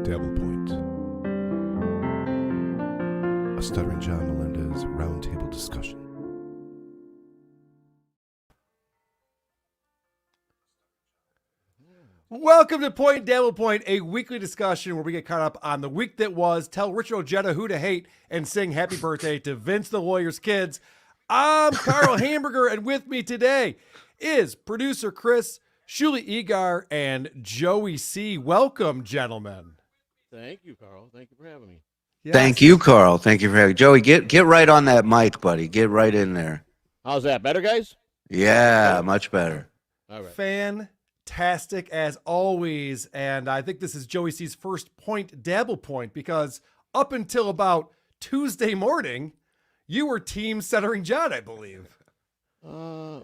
Dabblepoint, a Stuttering John Melendez roundtable discussion. Welcome to Point Dabblepoint, a weekly discussion where we get caught up on the week that was, tell Richard Ojeda who to hate, and sing happy birthday to Vince the Lawyer's kids. I'm Karl Hamburger, and with me today is producer Chris, Shuli Egar, and Joey C. Welcome, gentlemen. Thank you, Karl. Thank you for having me. Yes. Thank you, Karl. Thank you for having me. Joey, get right on that mic, buddy. Get right in there. How's that? Better, guys? Yeah, much better. All right. Fantastic as always, and I think this is Joey C's first Point Dabblepoint because up until about Tuesday morning, you were Team Stuttering John, I believe. Was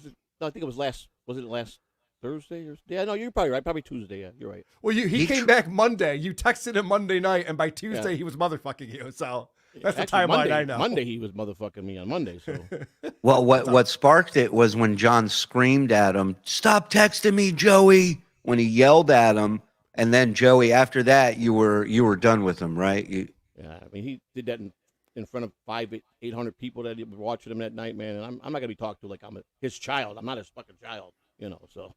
it? No, I think it was last. Was it last Thursday? Yeah, no, you're probably right. Probably Tuesday. Yeah, you're right. Well, he came back Monday. You texted him Monday night, and by Tuesday he was motherfucking you. So that's the timeline I know. Monday he was motherfucking me on Monday. So. Well, what sparked it was when John screamed at him, "Stop texting me, Joey!" When he yelled at him, and then Joey, after that, you were done with him, right? Yeah, I mean, he did that in front of 800 people that were watching him that night, man. And I'm not gonna be talked to like I'm his child. I'm not his fucking child, So.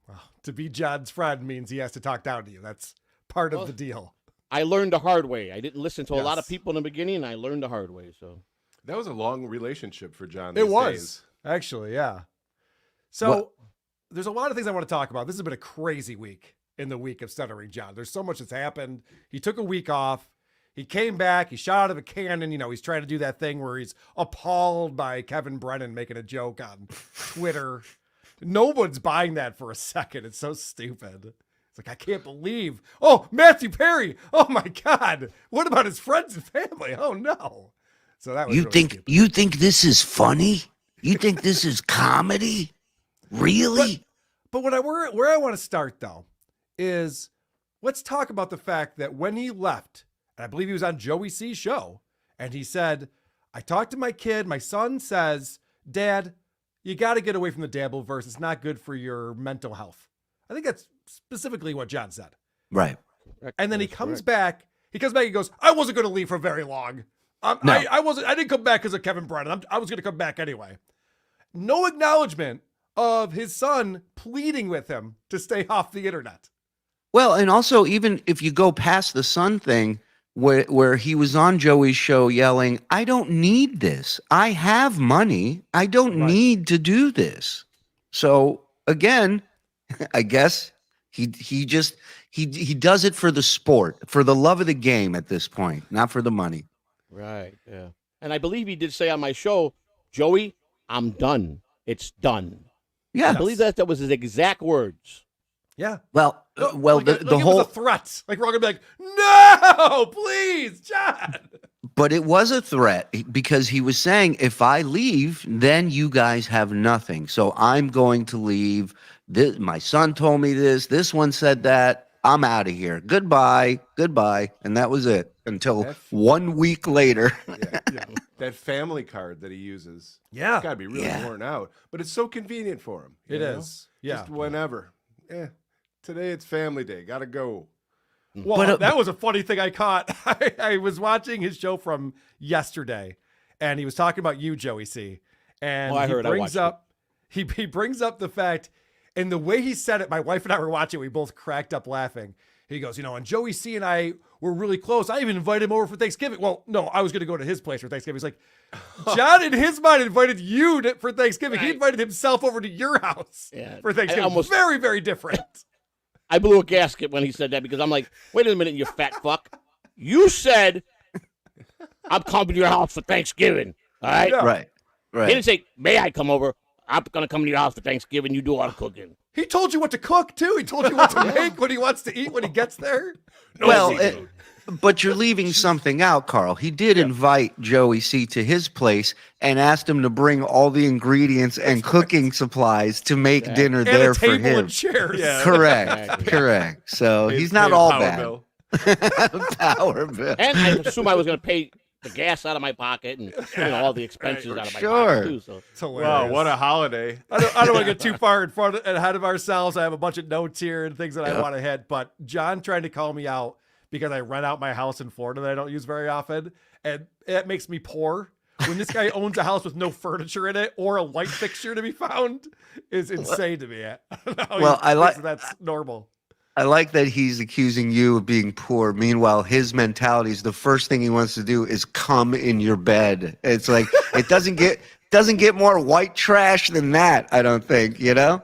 Well, to be John's friend means he has to talk down to you. That's part of the deal. I learned the hard way. I didn't listen to a lot of people in the beginning, and I learned the hard way. So that was a long relationship for John. It was days. actually, yeah. So there's a lot of things I want to talk about. This has been a crazy week in the week of Stuttering John. There's so much that's happened. He took a week off. He came back. He shot out of a cannon. He's trying to do that thing where he's appalled by Kevin Brennan making a joke on Twitter. No one's buying that for a second. It's so stupid. It's like, I can't believe. Oh, Matthew Perry. Oh my God. What about his friends and family? Oh no. So that was you think this is funny? You think this is comedy? Really? But where I want to start though is let's talk about the fact that when he left, and I believe he was on Joey C's show, and he said, I talked to my kid. My son says, Dad, you got to get away from the Dabbleverse. It's not good for your mental health. I think that's specifically what John said. Right. And then he comes back. He comes back and goes, I wasn't going to leave for very long. No. I didn't come back because of Kevin Brennan. I was going to come back anyway. No acknowledgement of his son pleading with him to stay off the internet. Well, and also, even if you go past the son thing, where he was on Joey's show yelling, I don't need this. I have money. I don't need to do this. So again, I guess he does it for the sport, for the love of the game at this point, not for the money. Right. Yeah. And I believe he did say on my show, Joey, I'm done. It's done. Yeah. I believe that was his exact words. Yeah. Well, the whole was a threat. Like we're all gonna be like, no, please, John. But it was a threat because he was saying, if I leave, then you guys have nothing. So I'm going to leave. My son told me this. This one said that. I'm out of here. Goodbye. And that was it until 1 week later. Yeah. That family card that he uses. Yeah. It's got to be really worn out. But it's so convenient for him. It is. Yeah. Just whenever. Yeah. Today it's family day. Got to go. Well, that was a funny thing I caught. I was watching his show from yesterday, and he was talking about you, Joey C. And he brings up the fact, and the way he said it, my wife and I were watching, we both cracked up laughing. He goes, and Joey C and I were really close. I even invited him over for Thanksgiving. Well, no, I was going to go to his place for Thanksgiving. He's like, John, in his mind, invited you for Thanksgiving. Right. He invited himself over to your house for Thanksgiving. Very, very different. I blew a gasket when he said that because I'm like, wait a minute, you fat fuck. You said I'm coming to your house for Thanksgiving. All right? Yeah. Right. He didn't say, may I come over? I'm going to come to your house for Thanksgiving. You do all the cooking. He told you what to cook, too. He told you what to make, what he wants to eat when he gets there. But you're leaving something out, Karl. He did invite Joey C to his place and asked him to bring all the ingredients and cooking supplies to make dinner and there a table for him. And chairs. Yeah. Correct. So he's not all bad. Bill. Power bill. And I assume I was going to pay the gas out of my pocket and all the expenses out of my Sure. pocket too. So It's hilarious. Wow, what a holiday. I don't want to get too far ahead of ourselves. I have a bunch of notes here and things that I want to hit, but John trying to call me out because I rent out my house in Florida that I don't use very often, and it makes me poor. When this guy owns a house with no furniture in it or a light fixture to be found is insane to me. I don't know how Well, I like that's normal. I like that he's accusing you of being poor. Meanwhile, his mentality is the first thing he wants to do is come in your bed. It's like it doesn't get more white trash than that. I don't think, Well,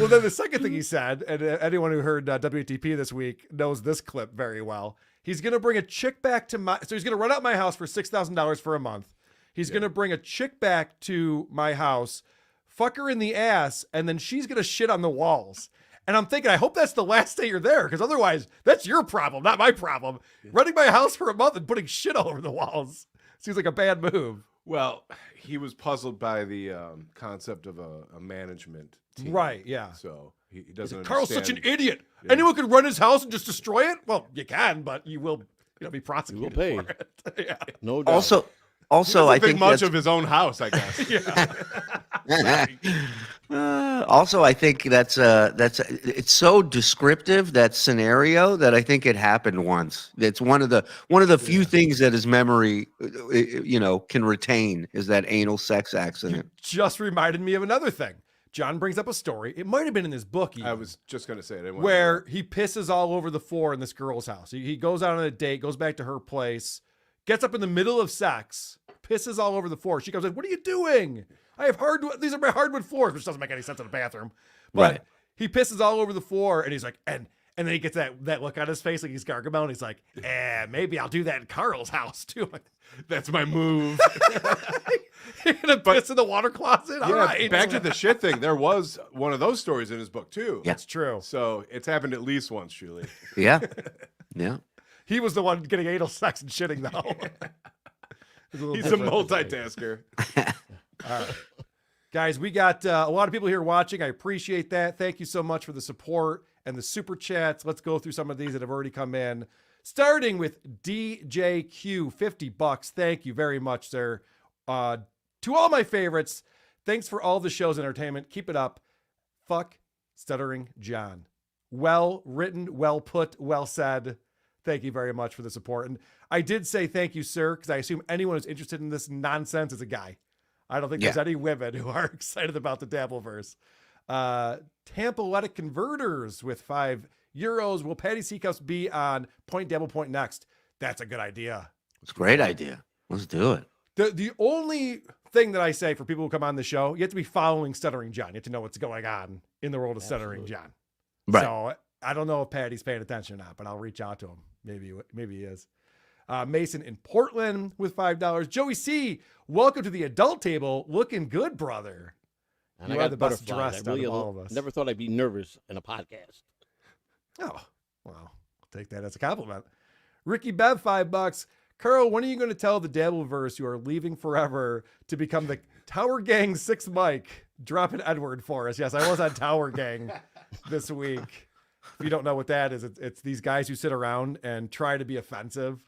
then the second thing he said, and anyone who heard WTP this week knows this clip very well. He's going to bring a chick back to so he's going to rent out my house for $6,000 for a month. He's going to bring a chick back to my house, fuck her in the ass, and then she's going to shit on the walls. And I'm thinking, I hope that's the last day you're there, because otherwise that's your problem, not my problem. Renting my house for a month and putting shit all over the walls seems like a bad move. Well, he was puzzled by the concept of a management team. Right, yeah. So he doesn't Karl's understand. such an idiot. Yeah. Anyone could run his house and just destroy it? Well, you can, but you will be prosecuted pay. for it. Yeah. no doubt. Also, I think much that's- of his own house, I guess. also, I think that's it's so descriptive, that scenario, that I think it happened once. It's one of the few things that his memory, can retain, is that anal sex accident. Just reminded me of another thing. John brings up a story. It might have been in his book even, I was just going to say it. where he pisses all over the floor in this girl's house. He goes out on a date, goes back to her place, gets up in the middle of sex, pisses all over the floor. She comes in, "What are you doing? I have these are my hardwood floors," which doesn't make any sense in a bathroom. But Right. he pisses all over the floor, and he's like, and then he gets that look on his face like he's Gargamel, and he's like, maybe I'll do that in Karl's house too. That's my move. You're gonna piss in the water closet? All Yeah, right. back to the shit thing. There was one of those stories in his book too. Yeah. That's true. So it's happened at least once, Shuli. Yeah, yeah. He was the one getting anal sex and shitting though. He's a multitasker. All right. Guys, we got a lot of people here watching. I appreciate that. Thank you so much for the support and the super chats. Let's go through some of these that have already come in. Starting with DJQ, $50. Thank you very much, sir. To all my favorites, thanks for all the show's entertainment. Keep it up. Fuck Stuttering John. Well written, well put, well said. Thank you very much for the support. And I did say thank you, sir, because I assume anyone who's interested in this nonsense is a guy. I don't think there's any women who are excited about the Dabbleverse. Tampaletic Converters with €5. Will Patty Seacups be on Dabblepoint next? That's a good idea. It's a great idea. Let's do it. The only thing that I say for people who come on the show, you have to be following Stuttering John. You have to know what's going on in the world of Stuttering John. Right. So I don't know if Patty's paying attention or not, but I'll reach out to him. Maybe he is. Mason in Portland with $5. Joey C, welcome to the adult table. Looking good, brother. And You I are got the best butterflies. dressed I out really of all of us. never thought I'd be nervous in a podcast. Oh, well, I'll take that as a compliment. Ricky Bev, $5. Karl, when are you going to tell the Dabbleverse you are leaving forever to become the Tower Gang 6 Mike? Drop an Edward for us. Yes, I was on Tower Gang this week. If you don't know what that is, it's these guys who sit around and try to be offensive.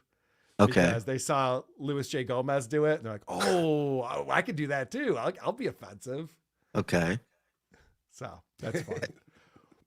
Okay. Because they saw Louis J. Gomez do it. And they're like, oh, I could do that too. I'll be offensive. Okay. So that's fun.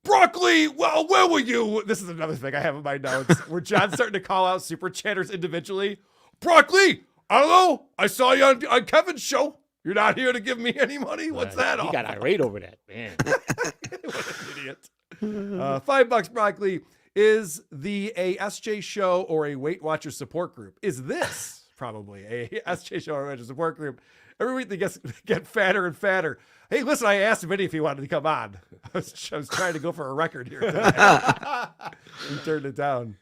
Broccoli, well, where were you? This is another thing I have in my notes where John's starting to call out super chatters individually. Broccoli, hello, I saw you on Kevin's show. You're not here to give me any money? What's that all He got about? irate over that, man. What an idiot. $5, Broccoli. Is a SJ show or a Weight Watchers support group? Is this probably a SJ show or a Weight Watchers support group? Every week they get fatter and fatter. Hey, listen, I asked Vinnie if he wanted to come on. I was trying to go for a record here today. He turned it down.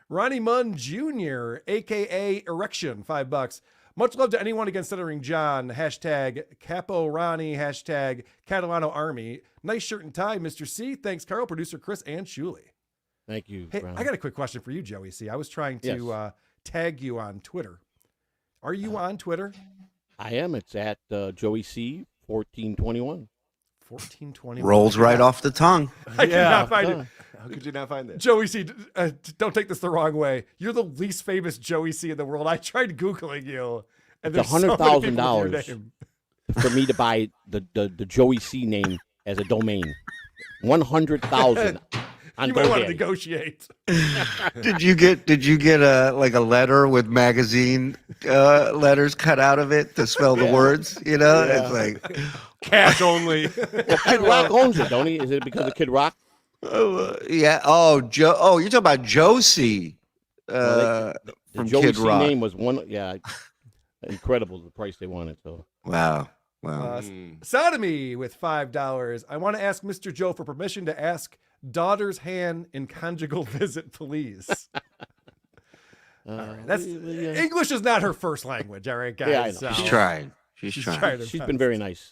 Ronnie Munn Jr., a.k.a. Erection, $5. Much love to anyone against Stuttering John. Hashtag Capo Ronnie. Hashtag Catalano Army. Nice shirt and tie, Mr. C. Thanks, Karl, producer Chris, and Shuli. Thank you. Hey, Brown. I got a quick question for you, Joey C. I was trying to tag you on Twitter. Are you on Twitter? I am. It's at Joey C 1421. 1421. Rolls right off the tongue. I cannot find it. How could you not find that? Joey C, don't take this the wrong way. You're the least famous Joey C in the world. I tried Googling you, and It's there's $100,000 for me to buy the Joey C name as a domain. 100,000 on You might want to GoDaddy. negotiate. Did you get a letter with magazine letters cut out of it to spell the words? You know, it's like Cash only. Well, Kid Rock owns it, don't he? Is it because of Kid Rock? yeah. Oh, Joe. Oh, you're talking about Josie The from Joey Kid C Rock. name was incredible, the price they wanted. So Wow. Sodomy with $5. I want to ask Mr. Joe for permission to ask daughter's hand in conjugal visit, please. That's English is not her first language, all right, guys. Yeah, I know. So She's trying. She's she's trying. trying her she's best. been very nice.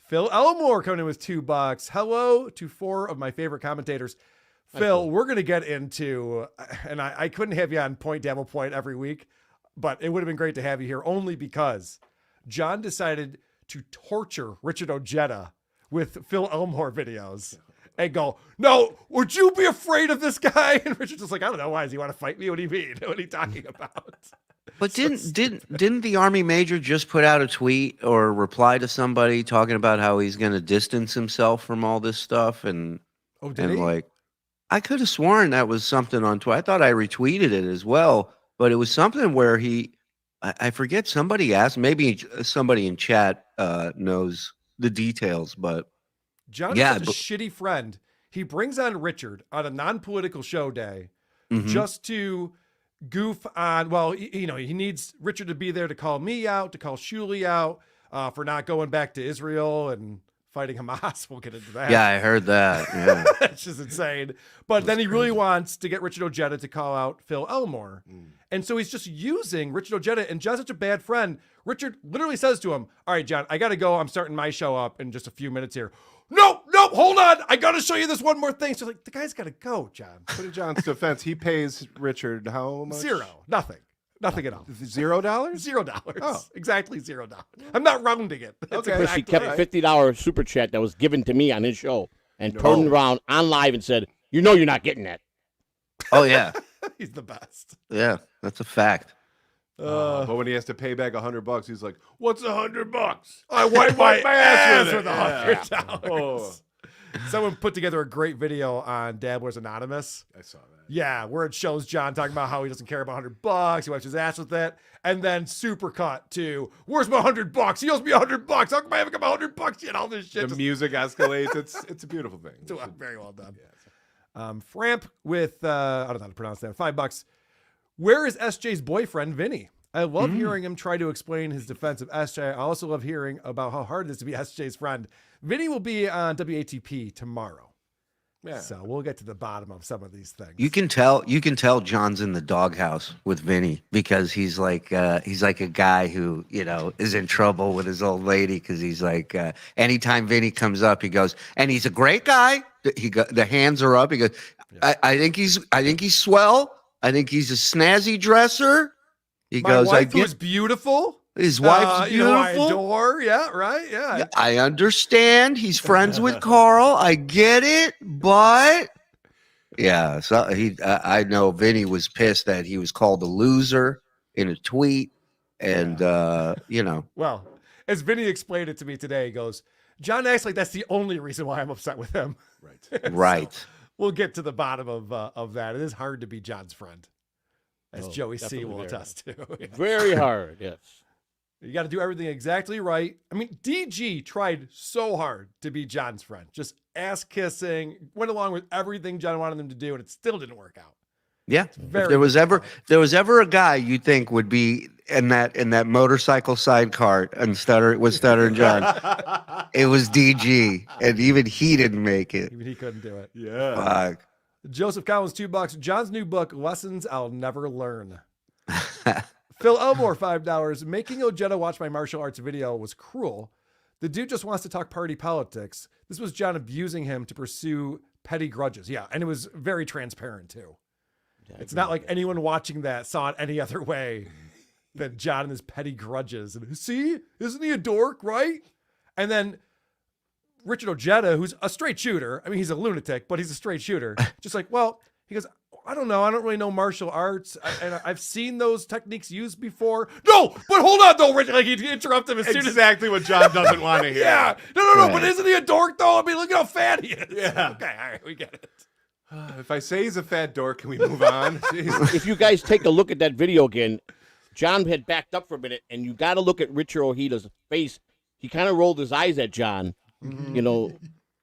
Phil Elmore coming in with $2. Hello to 4 of my favorite commentators. Phil, we're going to get into, and I couldn't have you on Point Dabblepoint every week, but it would have been great to have you here only because John decided to torture Richard Ojeda with Phil Elmore videos and go, no, would you be afraid of this guy? And Richard's just like, I don't know. Why does he want to fight me? What do you mean? What are you talking about? But didn't the Army major just put out a tweet or reply to somebody talking about how he's going to distance himself from all this stuff? And Oh, did he? like, I could have sworn that was something on Twitter. I thought I retweeted it as well, but it was something where I forget, somebody asked, maybe somebody in chat knows the details, but John is such a shitty friend. He brings on Richard on a non-political show day just to goof on, well, he needs Richard to be there to call me out, to call Shuli out for not going back to Israel and fighting Hamas. We'll get into that. yeah, I heard that. Yeah. That's just insane. But then he really wants to get Richard Ojeda to call out Phil Elmore. And so he's just using Richard Ojeda, and John's such a bad friend. Richard literally says to him, all right, John, I got to go. I'm starting my show up in just a few minutes here. No, hold on. I got to show you this one more thing. So like, the guy's got to go, John. But in John's defense, he pays Richard how much? Zero. Nothing at all. $0? $0. Oh. Exactly $0. I'm not rounding it. That's Okay. Chris, he kept a $50 super chat that was given to me on his show and turned around on live and said, "You know, you're not getting that." Oh yeah, He's the best. yeah, that's a fact. But when he has to pay back $100, he's like, "What's $100? I wipe my ass with Yeah. $100. Oh. Someone put together a great video on Dabblers Anonymous. I saw that. Yeah, where it shows John talking about how he doesn't care about $100. He wipes his ass with it. And then super cut to, where's my $100? He owes me $100. How come I haven't got my $100 yet? All this shit. The music escalates. It's a beautiful thing. Very well done. Framp with, I don't know how to pronounce that, $5. Where is SJ's boyfriend, Vinnie? I love hearing him try to explain his defense of SJ. I also love hearing about how hard it is to be SJ's friend. Vinnie will be on WATP tomorrow. Yeah. So we'll get to the bottom of some of these things. You can tell John's in the doghouse with Vinny because he's like a guy who, is in trouble with his old lady because he's like, anytime Vinny comes up, he goes, and he's a great guy. The hands are up. He goes, I think he's swell. I think he's a snazzy dresser. He goes, wife who is beautiful. His wife's beautiful. I adore. Yeah, right. Yeah. I understand. He's friends with Karl. I get it, but yeah. So I know Vinny was pissed that he was called a loser in a tweet, and Well, as Vinny explained it to me today, he goes, John acts like that's the only reason why I'm upset with him. Right. Right. So we'll get to the bottom of that. It is hard to be John's friend, as Joey C will attest to. Yes. Very hard, yes. You got to do everything exactly right. I mean, DG tried so hard to be John's friend, just ass kissing, went along with everything John wanted them to do, and it still didn't work out. Yeah. If there was ever a guy you think would be in that motorcycle sidecar and Stuttering John, it was DG, and even he didn't make it. Even he couldn't do it. Yeah. Fuck. Joseph Collins, $2. John's new book, Lessons I'll Never Learn. Phil Elmore, $5. Making Ojeda watch my martial arts video was cruel. The dude just wants to talk party politics. This was John abusing him to pursue petty grudges. Yeah, and it was very transparent too. Yeah, it's not like anyone watching that saw it any other way than John and his petty grudges. And see, isn't he a dork, right? And then Richard Ojeda, who's a straight shooter. I mean, he's a lunatic, but he's a straight shooter. Just like, well, he goes, I don't know. I don't really know martial arts. And I've seen those techniques used before. No, but hold on, though, Richard. Like, he interrupted him as soon as. Exactly what John doesn't want to hear. Yeah. No. But isn't he a dork, though? I mean, look how fat he is. Yeah. Okay, all right. We get it. If I say he's a fat dork, can we move on? If you guys take a look at that video again, John had backed up for a minute, and you got to look at Richard Ojeda's face. He kind of rolled his eyes at John,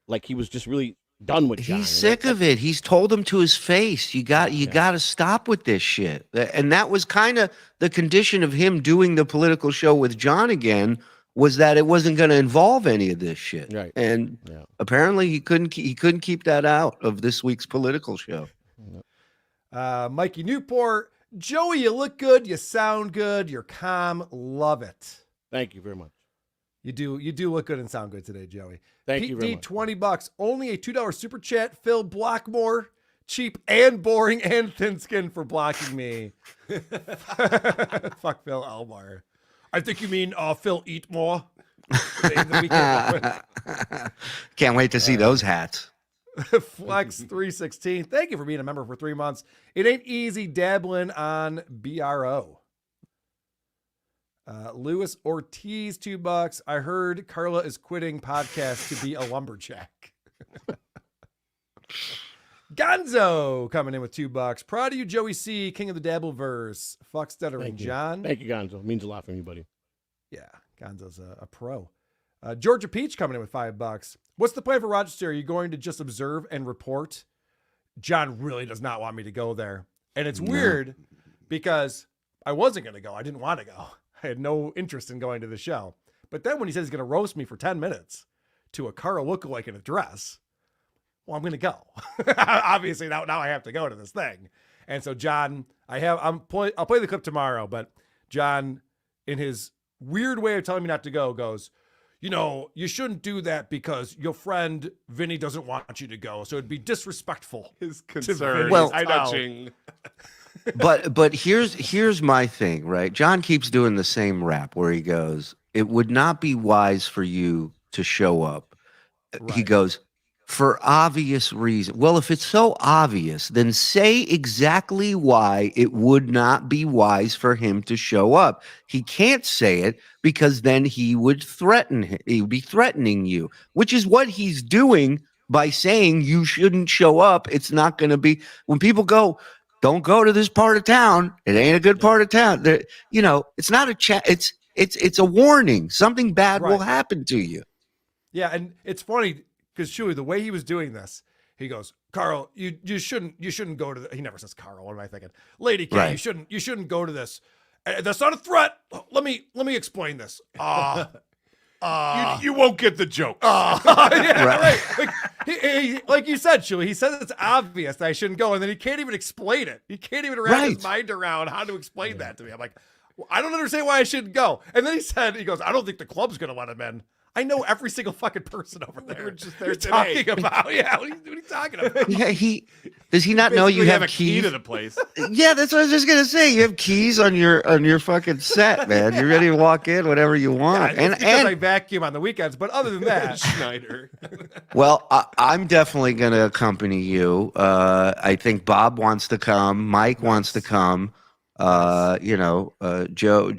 like he was just really done with John. He's sick of it. He's told him to his face, you got to stop with this shit. And that was kind of the condition of him doing the political show with John again, was that it wasn't going to involve any of this shit. Right. And apparently he couldn't keep that out of this week's political show. Mikey Newport, Joey, you look good, you sound good, you're calm, love it. Thank you very much. You do look good and sound good today, Joey. Thank you very much. $20. Only a $2 super chat. Phil Blockmore, cheap and boring and thin skin for blocking me. Fuck Phil Elmar. I think you mean Phil Eatmore. Can't wait to see those hats. Flex 316. Thank you for being a member for 3 months. It ain't easy dabbling on BRO. Louis Ortiz, $2. I heard Carla is quitting podcast to be a lumberjack. Gonzo coming in with $2. Proud of you, Joey C, king of the Dabbleverse. Fuck Stuttering John. Thank you, Gonzo. It means a lot for me, buddy. Yeah, Gonzo's a pro. Georgia Peach coming in with $5. What's the plan for Rochester? Are you going to just observe and report? John really does not want me to go there. And it's weird because I wasn't going to go. I didn't want to go. I had no interest in going to the show. But then when he says he's going to roast me for 10 minutes to a Karl lookalike in a dress, well, I'm going to go. Obviously, now I have to go to this thing. And so John, I'll play the clip tomorrow, but John, in his weird way of telling me not to go, goes, you shouldn't do that because your friend Vinnie doesn't want you to go. So it'd be disrespectful. His concern Well, is touching. But here's my thing, right? John keeps doing the same rap where he goes, it would not be wise for you to show up. Right. He goes, for obvious reason. Well, if it's so obvious, then say exactly why it would not be wise for him to show up. He can't say it because then he would he would be threatening you, which is what he's doing by saying you shouldn't show up. It's not going to be, when people go, don't go to this part of town, it ain't a good part of town. It's not a chat. It's a warning. Something bad will happen to you. Yeah, and it's funny because Shuli, the way he was doing this, he goes, Karl, you shouldn't go to he never says Karl. What am I thinking? Lady K, you shouldn't go to this. That's not a threat. Let me explain this. You won't get the joke. Right. Like you said, Shuli, he says it's obvious that I shouldn't go, and then he can't even explain it. He can't even wrap his mind around how to explain that to me. I'm like, well, I don't understand why I shouldn't go. And then he goes, I don't think the club's going to let him in. I know every single fucking person over there. We're just there talking about. Yeah, what are you talking about? Yeah, does he not know you have a key keys to the place? Yeah, that's what I was just gonna say. You have keys on your fucking set, man. You're ready to walk in whatever you want. Yeah, and I vacuum on the weekends, but other than that, Schneider. Well, I'm definitely gonna accompany you. I think Bob wants to come. Mike wants to come. Joe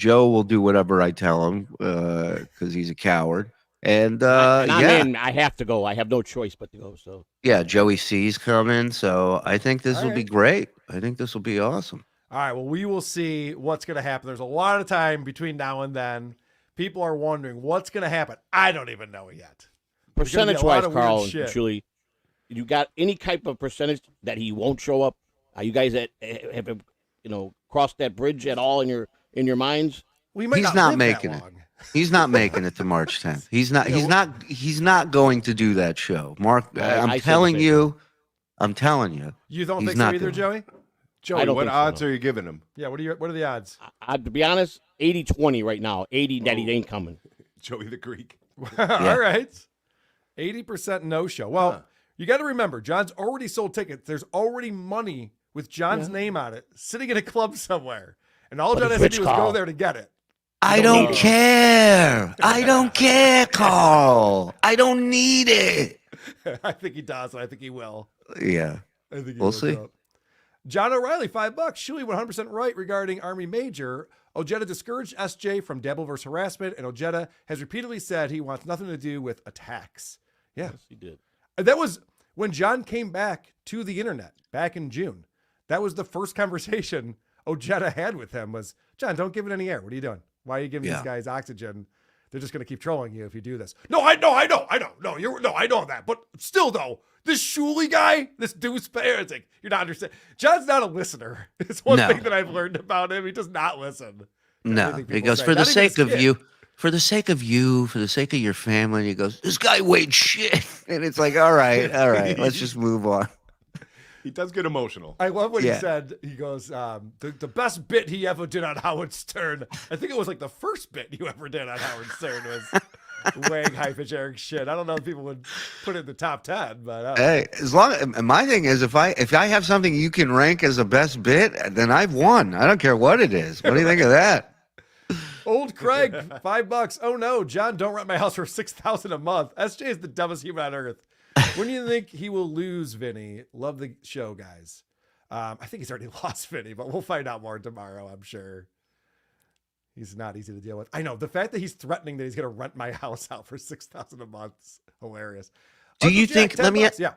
will do whatever I tell him because he's a coward. And I'm in. I have to go. I have no choice but to go. So yeah, Joey C's coming. So I think this will be great. I think this will be awesome. All right. Well, we will see what's going to happen. There's a lot of time between now and then. People are wondering what's going to happen. I don't even know yet. Percentage-wise, Karl and Shuli, you got any type of percentage that he won't show up? Are you guys have crossed that bridge at all in your minds? He's not making it. He's not making it to March 10th. He's not going to do that show. Mark, I'm telling you. You don't think so either, Joey? Joey, what odds are you giving him? Yeah, what are the odds? To be honest, 80-20 right now. 80 that he ain't coming. Joey the Greek. All right. 80% no show. Well, you got to remember, John's already sold tickets. There's already money with John's name on it sitting in a club somewhere. And all John has to do is go there to get it. I don't care. I don't care, Karl. I don't need it. I think he does, and I think he will. Yeah. I think we'll see. John O'Reilly, $5. Shuli 100% right regarding Army Major. Ojeda discouraged SJ from Dabbleverse harassment, and Ojeda has repeatedly said he wants nothing to do with attacks. Yeah, Yes, he did. that was when John came back to the internet back in June. That was the first conversation Ojeda had with him was, John, don't give it any air. What are you doing? Why are you giving these guys oxygen? They're just going to keep trolling you if you do this. No, I know. No, I know that. But still, though, this Shuli guy, this douchebag, it's like, you're not understanding. John's not a listener. It's one thing that I've learned about him. He does not listen. No, he goes, for the sake of you, for the sake of you, for the sake of your family, and he goes, this guy weighed shit. And it's like, all right, let's just move on. He does get emotional. I love what he said. He goes, the best bit he ever did on Howard Stern. I think it was like the first bit you ever did on Howard Stern was weighing high-pitch Eric shit. I don't know if people would put it in the top 10, but hey, as long my thing is if I have something you can rank as a best bit, then I've won. I don't care what it is. What do you think of that? Old Craig, $5. Oh no, John, don't rent my house for $6,000 a month. SJ is the dumbest human on earth. When do you think he will lose, Vinnie? Love the show, guys. I think he's already lost Vinnie, but we'll find out more tomorrow, I'm sure. He's not easy to deal with. I know. The fact that he's threatening that he's going to rent my house out for $6,000 a month is hilarious. Do you think, yeah.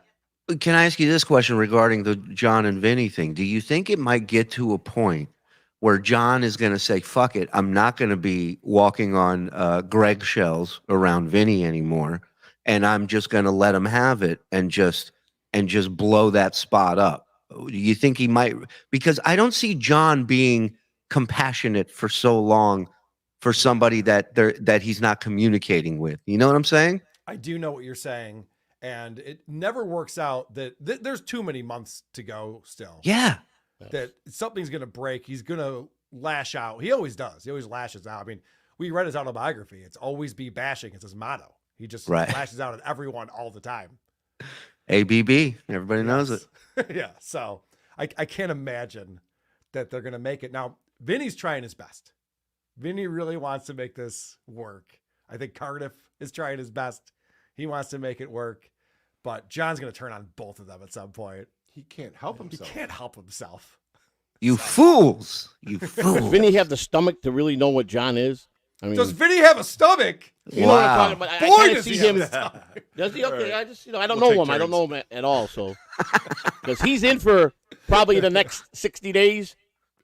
Can I ask you this question regarding the John and Vinnie thing? Do you think it might get to a point where John is going to say, fuck it, I'm not going to be walking on Greg shells around Vinnie anymore, and I'm just going to let him have it and just blow that spot up? Do you think he might? Because I don't see John being compassionate for so long for somebody that he's not communicating with. You know what I'm saying? I do know what you're saying, and it never works out that there's too many months to go still. Yeah. That something's going to break. He's going to lash out. He always does. He always lashes out. I mean, we read his autobiography. It's always be bashing. It's his motto. He just lashes out at everyone all the time. ABB. Everybody knows it. Yeah. So I can't imagine that they're going to make it. Now, Vinny's trying his best. Vinny really wants to make this work. I think Cardiff is trying his best. He wants to make it work. But John's going to turn on both of them at some point. He can't help himself. He can't help himself. You fools. You fools. Does Vinny have the stomach to really know what John is? I mean, does Vinny have a stomach? You know what I'm talking about? I Boy, can't see him. Does he? Okay, I just, I don't know him. I don't know him at all. So, because he's in for probably the next 60 days.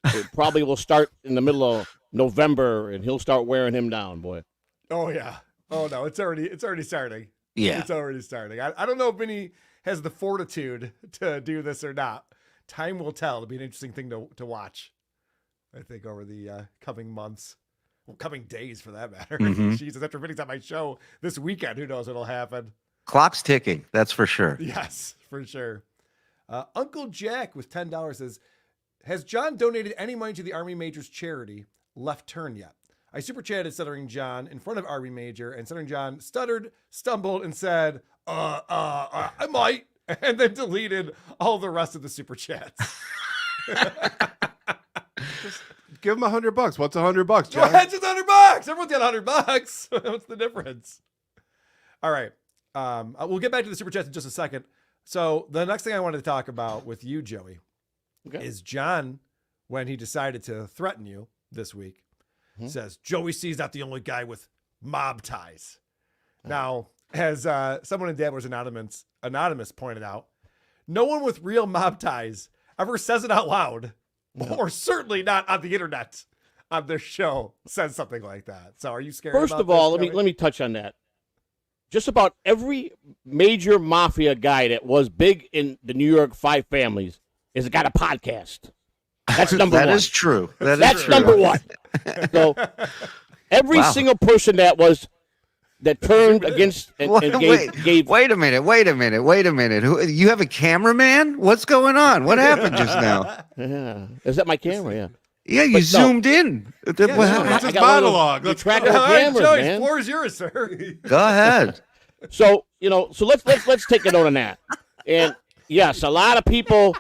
It probably will start in the middle of November, and he'll start wearing him down, boy. Oh yeah. Oh no, it's already starting. Yeah, it's already starting. I don't know if Vinny has the fortitude to do this or not. Time will tell. It'll be an interesting thing to watch, I think, over the coming months. Well, coming days, for that matter. Mm-hmm. Jesus, after Vinny's on my show this weekend, who knows what'll happen. Clock's ticking, that's for sure. Yes, for sure. Uncle Jack with $10 says, has John donated any money to the Army Major's charity, Left Turn, yet? I super chatted Stuttering John in front of Army Major, and Stuttering John stuttered, stumbled, and said, I might, and then deleted all the rest of the super chats. Just give him $100. What's $100, John? Well, it's just $100. Everyone's got $100. What's the difference? All right. We'll get back to the super chats in just a second. So the next thing I wanted to talk about with you, Joey, is John, when he decided to threaten you this week, says, Joey C's not the only guy with mob ties. Now, as someone in Dabbleverse Anonymous pointed out, no one with real mob ties ever says it out loud, or certainly not on the internet on their show says something like that. So are you scared? First of all, let me touch on that. Just about every major mafia guy that was big in the New York Five Families has got a podcast. That's number one. That is true. That's number one. So every single person that turned against and gave. Wait a minute. You have a cameraman? What's going on? What happened just now? Yeah. Is that my camera? Yeah. Yeah, you zoomed in. It's his monologue. Let's track the cameras, Joey, man. The floor is yours, sir. Go ahead. So let's take a note on that. And yes, a lot of people.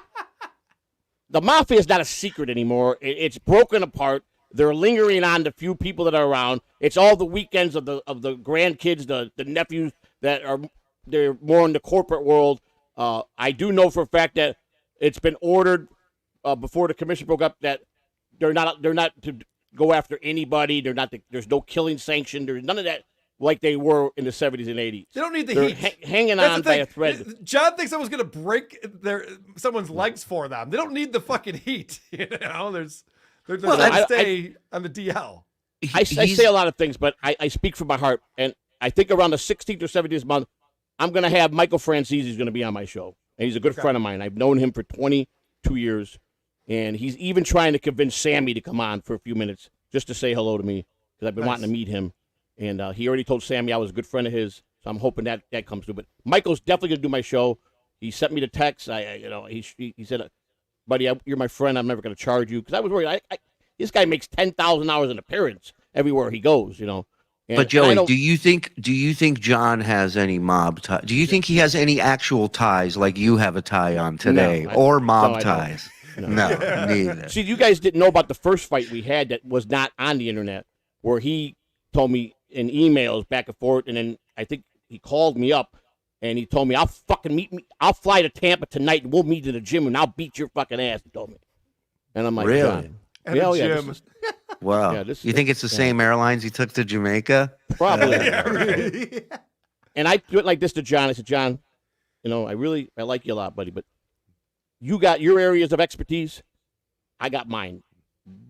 The mafia is not a secret anymore. It's broken apart. They're lingering on the few people that are around. It's all the weekends of the grandkids, the nephews they're more in the corporate world. I do know for a fact that it's been ordered before the commission broke up that they're not to go after anybody. There's no killing sanction. There's none of that like they were in the 70s and 80s. They don't need the heat. Hanging on by a thread. John thinks someone's going to break someone's legs for them. They don't need the fucking heat. You know, there's stay on the DL. I say a lot of things, but I speak from my heart. And I think around the 16th or 17th month, I'm going to have Michael Francese's going to be on my show. And he's a good friend of mine. I've known him for 22 years. And he's even trying to convince Sammy to come on for a few minutes just to say hello to me because I've been wanting to meet him. And he already told Sammy I was a good friend of his, so I'm hoping that comes through. But Michael's definitely going to do my show. He sent me the text. He said, buddy, you're my friend. I'm never going to charge you. Because I was worried. This guy makes $10,000 an appearance everywhere he goes, you know. And, but Joey, do you think John has any mob ties? Do you think he has any actual ties like you have a tie on today or mob ties? No, neither. See, you guys didn't know about the first fight we had that was not on the internet, where he told me in emails back and forth, and then I think he called me up and he told me, I'll fly to Tampa tonight and we'll meet in the gym and I'll beat your fucking ass, he told me. And I'm like, really? John. Gym. Wow. Yeah, you think it's the same airlines he took to Jamaica? Probably. And I went like this to John. I said, John, you know, I like you a lot, buddy, but you got your areas of expertise. I got mine.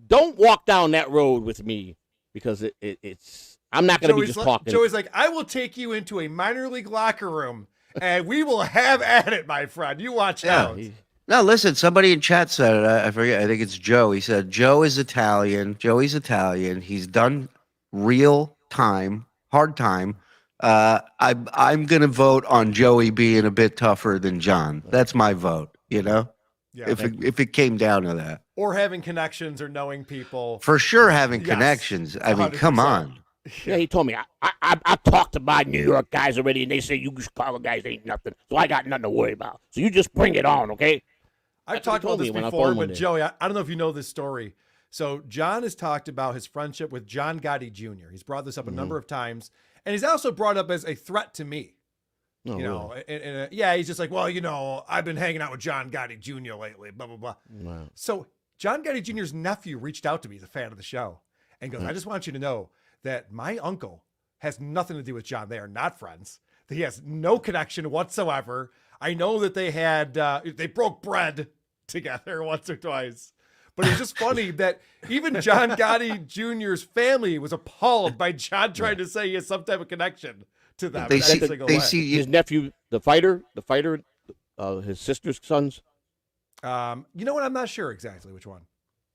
Don't walk down that road with me because it's I'm not going to be just talking. Joey's like, I will take you into a minor league locker room and we will have at it, my friend. You watch out. No, listen, somebody in chat said it. I forget. I think it's Joe. He said, Joe is Italian. Joey's Italian. He's done real time, hard time. I'm going to vote on Joey being a bit tougher than John. That's my vote, you know? Yeah, if it came down to that. Or having connections or knowing people. For sure having connections. I mean, 100%. Come on. Yeah, he told me, I talked to my New York guys already, and they say you Chicago guys ain't nothing, so I got nothing to worry about. So you just bring it on, okay? I've talked about this before, but Joey, I don't know if you know this story. So John has talked about his friendship with John Gotti Jr. He's brought this up a number of times, and he's also brought up as a threat to me. Oh, you know, really? And he's just like, well, you know, I've been hanging out with John Gotti Jr. lately, blah, blah, blah. Wow. So John Gotti Jr.'s nephew reached out to me. He's a fan of the show and goes, I just want you to know that my uncle has nothing to do with John. They are not friends. He has no connection whatsoever. I know that they had, they broke bread together once or twice. But it's just funny that even John Gotti Jr.'s family was appalled by John trying to say he has some type of connection to them. They see his nephew, the fighter, his sister's sons. You know what? I'm not sure exactly which one.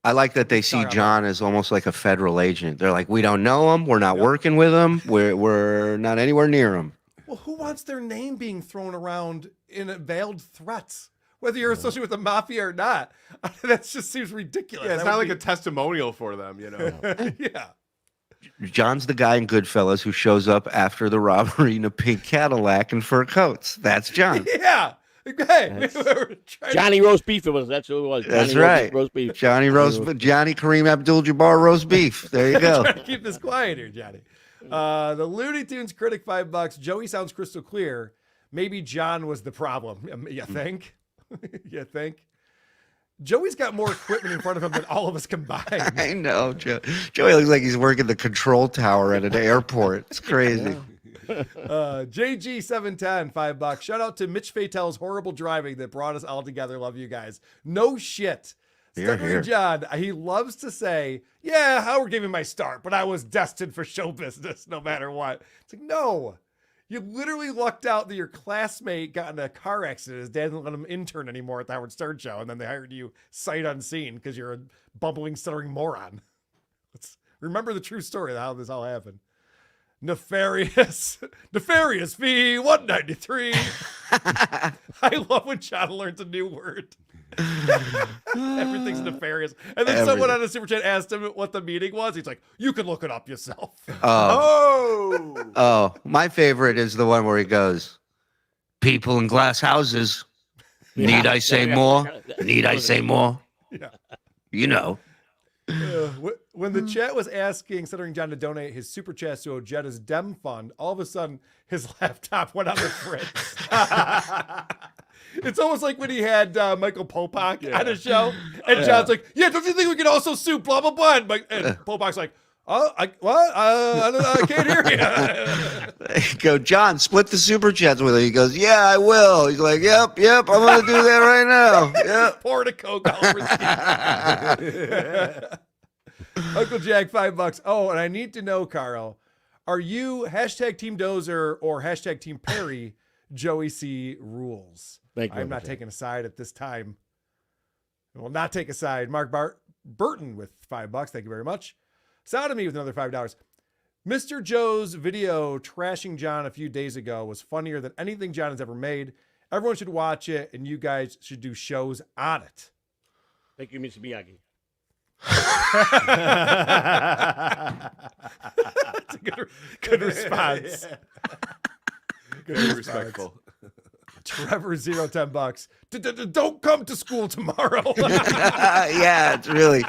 I like that they see John as almost like a federal agent. They're like, we don't know him. We're not working with him. We're not anywhere near him. Well, who wants their name being thrown around in veiled threats? Whether you're associated with the mafia or not, that just seems ridiculous. Yeah, it's not like a testimonial for them, you know. Yeah. John's the guy in Goodfellas who shows up after the robbery in a pink Cadillac and fur coats. That's John. Yeah. Okay. Johnny Roast Beef. That's who it was. That's right. Roast Beef. Johnny Kareem Abdul-Jabbar Roast Beef. There you go. Trying to keep this quiet here, Johnny. The Looney Tunes critic, $5. Joey sounds crystal clear. Maybe John was the problem. You think? You think? Joey's got more equipment in front of him than all of us combined. I know. Joey looks like he's working the control tower at an airport. It's crazy. JG710, $5. Shout out to Mitch Fatel's horrible driving that brought us all together. Love you guys. No shit. Stuttering John, he loves to say, yeah, Howard gave me my start, but I was destined for show business no matter what. It's like, no. You literally lucked out that your classmate got in a car accident. His dad didn't let him intern anymore at the Howard Stern show, and then they hired you sight unseen because you're a bumbling, stuttering moron. Remember the true story of how this all happened. Nefarious V193. I love when John learns a new word. Everything's nefarious. And then someone on the super chat asked him what the meeting was. He's like, you can look it up yourself. Oh, my favorite is the one where he goes, people in glass houses. Need I say more? Need I say more? Yeah. You know. When the chat was asking Stuttering John to donate his super chat to Ojetta's Dem Fund, all of a sudden his laptop went on the fritz. It's almost like when he had Michael Popak on his show, and John's like, "Yeah, don't you think we can also sue blah blah blah?" And Popak's like, "Oh, I don't know, I can't hear you." Go, John, split the super chats with her. He goes, "Yeah, I will." He's like, "Yep, I'm gonna do that right now." Yep. Pour a Coke all over the Uncle Jack, $5. Oh, and I need to know, Karl, are you hashtag Team Dozer or hashtag Team Perry? Joey C rules. Thank you. I'm not taking a side at this time. I will not take a side. Mark Burton with $5. Thank you very much. Sodomy with another $5. Mr. Joe's video trashing John a few days ago was funnier than anything John has ever made. Everyone should watch it, and you guys should do shows on it. Thank you, Mr. Miyagi. That's a good response. Good respectful. Trevor, $10. Don't come to school tomorrow. Yeah, it's really.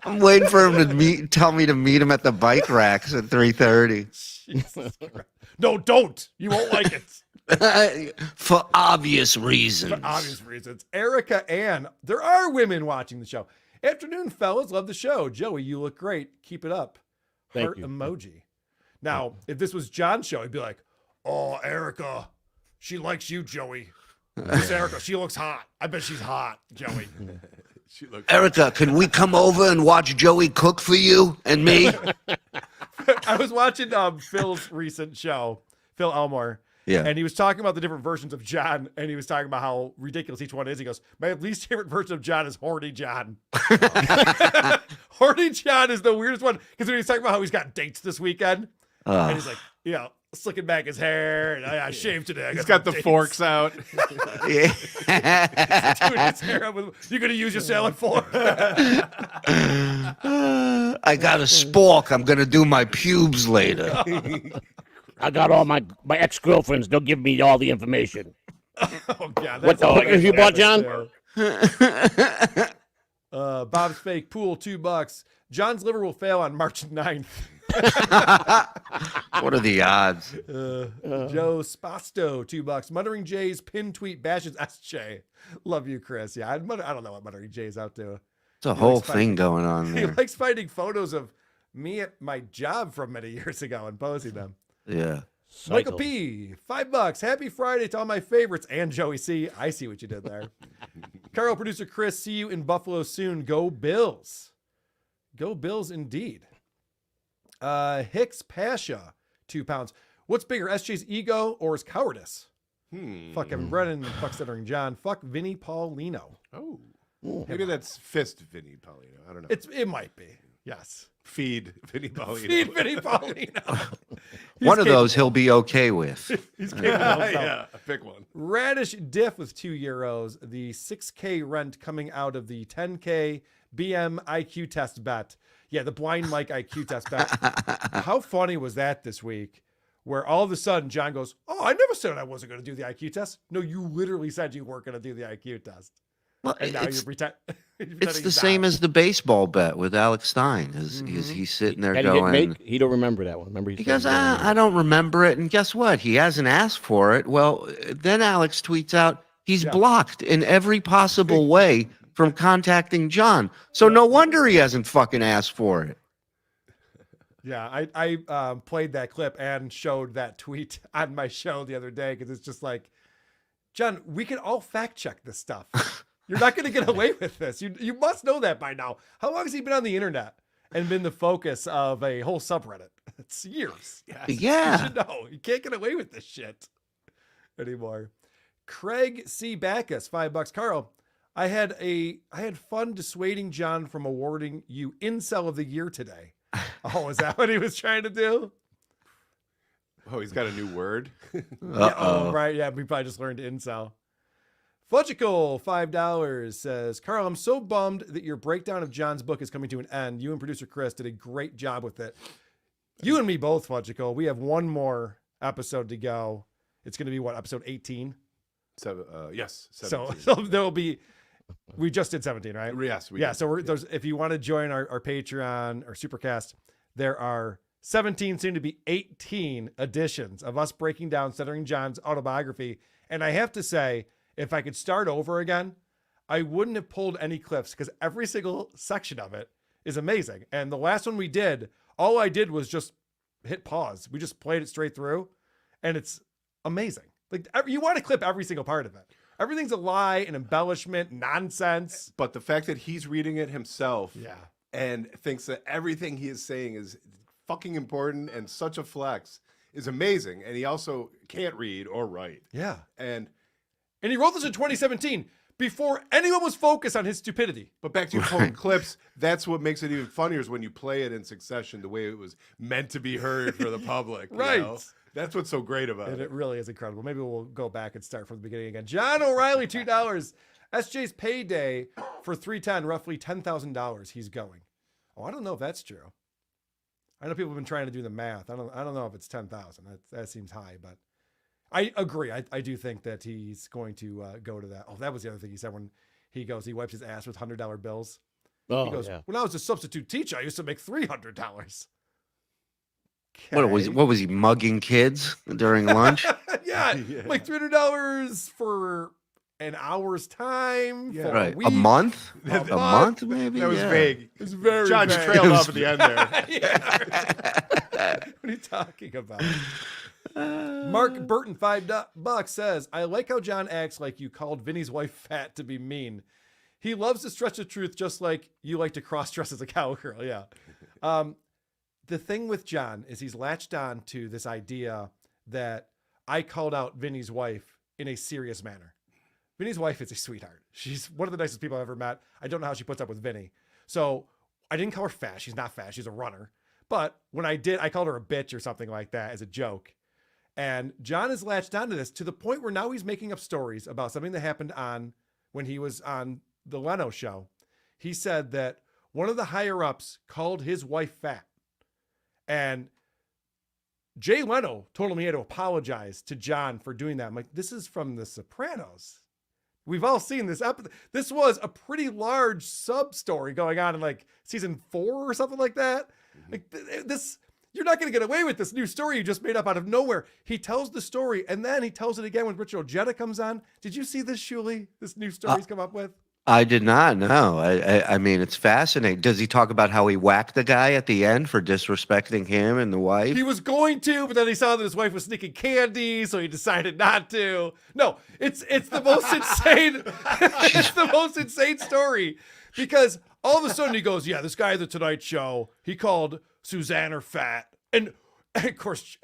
I'm waiting for him to tell me to meet him at the bike racks at 3:30. No, don't. You won't like it. For obvious reasons. For obvious reasons. Erica Ann. There are women watching the show. Afternoon, fellas. Love the show. Joey, you look great. Keep it up. Thank Heart you. Emoji. Now, if this was John's show, he'd be like, "Oh, Erica, she likes you, Joey. This Erica, she looks hot. I bet she's hot, Joey." Erica, can we come over and watch Joey cook for you and me? I was watching Phil's recent show, Phil Elmore. Yeah. And he was talking about the different versions of John, and he was talking about how ridiculous each one is. He goes, "My least favorite version of John is Horny John." Horny John is the weirdest one, because when he's talking about how he's got dates this weekend, and he's like, slicking back his hair, and I shaved today. He's got the forks out. Yeah. Doing his hair up with, "You gonna use your salad fork?" I got a spork. I'm gonna do my pubes later. I got all my ex-girlfriends. They'll give me all the information. Oh God! What the hookers you bought, John? Bob's Fake Pool, $2. John's liver will fail on March 9th. What are the odds? Joe Spasto, $2. Muttering Jay's pin tweet bashes SJ. Love you, Chris. Yeah, I don't know what Muttering Jay's out to. It's a whole thing going on He there. likes finding photos of me at my job from many years ago and posting them. Yeah. Michael P, $5. Happy Friday to all my favorites and Joey C. I see what you did there. Karl, producer Chris, see you in Buffalo soon. Go Bills. Go Bills indeed. Hicks Pasha, £2. What's bigger, SJ's ego or his cowardice? Fuck Kevin Brennan, fuck Stuttering John, fuck Vinnie Paulino. Oh, maybe that's fist Vinnie Paulino. I don't know. It might be. Yes. Feed Vinnie Paulino. Feed Vinnie Paulino. One of those he'll be okay with. He's capable of himself. Yeah, pick one. Radish Diff with €2. The 6K rent coming out of the 10K BM IQ test bet. Yeah, the blind Mike IQ test bet. How funny was that this week? Where all of a sudden John goes, "Oh, I never said I wasn't going to do the IQ test." No, you literally said you weren't going to do the IQ test. Well, And now it's, you're it's the same as the baseball bet with Alex Stein. He's sitting there Had he hit going, make? He don't remember that one. Remember? he goes, I don't remember it. And guess what? He hasn't asked for it. Well, then Alex tweets out, he's blocked in every possible way from contacting John. So no wonder he hasn't fucking asked for it. Yeah, I played that clip and showed that tweet on my show the other day because it's just like, John, we can all fact check this stuff. You're not going to get away with this. You must know that by now. How long has he been on the internet and been the focus of a whole subreddit? It's years. Yeah. You should know. You can't get away with this shit anymore. Craig C. Backus, $5. Karl, I had fun dissuading John from awarding you Incel of the Year today. Oh, is that what he was trying to do? Oh, he's got a new word. Yeah, oh, right. Yeah, we probably just learned Incel. Fudgical, $5 says, Karl, I'm so bummed that your breakdown of John's book is coming to an end. You and producer Chris did a great job with it. You and me both, Fudgical. We have one more episode to go. It's going to be what, episode 18? Yes. So 17. there'll be We just did 17, right? Yes. Yeah. So there's, if you want to join our Patreon or Supercast, there are 17, soon to be 18 editions of us breaking down Stuttering John's autobiography. And I have to say, if I could start over again, I wouldn't have pulled any clips because every single section of it is amazing. And the last one we did, all I did was just hit pause. We just played it straight through and it's amazing. Like you want to clip every single part of it. Everything's a lie, an embellishment, nonsense. But the fact that he's reading it himself and thinks that everything he is saying is fucking important and such a flex is amazing. And he also can't read or write. Yeah. And he wrote this in 2017 before anyone was focused on his stupidity. But back to your pulling clips, that's what makes it even funnier is when you play it in succession the way it was meant to be heard for the public. Right. You know? That's what's so great about And it. it really is incredible. Maybe we'll go back and start from the beginning again. John O'Reilly, $2. SJ's payday for 310, roughly $10,000 he's going. Oh, I don't know if that's true. I know people have been trying to do the math. I don't know if it's 10,000. That seems high, but I agree. I do think that he's going to go to that. Oh, that was the other thing he said when he wipes his ass with $100 bills. Oh, he goes, when I was a substitute teacher, I used to make $300. Okay. What was he mugging kids during lunch? yeah, like $300 for an hour's time. Yeah. For Right, a week. a month, A a month maybe. That was Yeah. vague. It's very John vague. trailed off at the end there. Yeah. What are you talking about? Mark Burton, $5 says, I like how John acts like you called Vinnie's wife fat to be mean. He loves to stretch the truth just like you like to cross-dress as a cowgirl. Yeah. The thing with John is he's latched on to this idea that I called out Vinnie's wife in a serious manner. Vinnie's wife is a sweetheart. She's one of the nicest people I've ever met. I don't know how she puts up with Vinnie. So I didn't call her fat. She's not fat. She's a runner. But when I did, I called her a bitch or something like that as a joke. And John has latched onto this to the point where now he's making up stories about something that happened when he was on the Leno show. He said that one of the higher ups called his wife fat. And Jay Leno told him he had to apologize to John for doing that. I'm like, this is from The Sopranos. We've all seen this episode. This was a pretty large sub story going on in like season 4 or something like that. Like this, you're not going to get away with this new story you just made up out of nowhere. He tells the story and then he tells it again when Richard Ojeda comes on. Did you see this, Shuli? This new story he's come up with? I did not know. I mean, it's fascinating. Does he talk about how he whacked the guy at the end for disrespecting him and the wife? He was going to, but then he saw that his wife was sneaking candy, so he decided not to. No, it's the most insane. It's the most insane story because all of a sudden he goes, "Yeah, this guy at the Tonight Show, he called Suzanne her fat," and of course,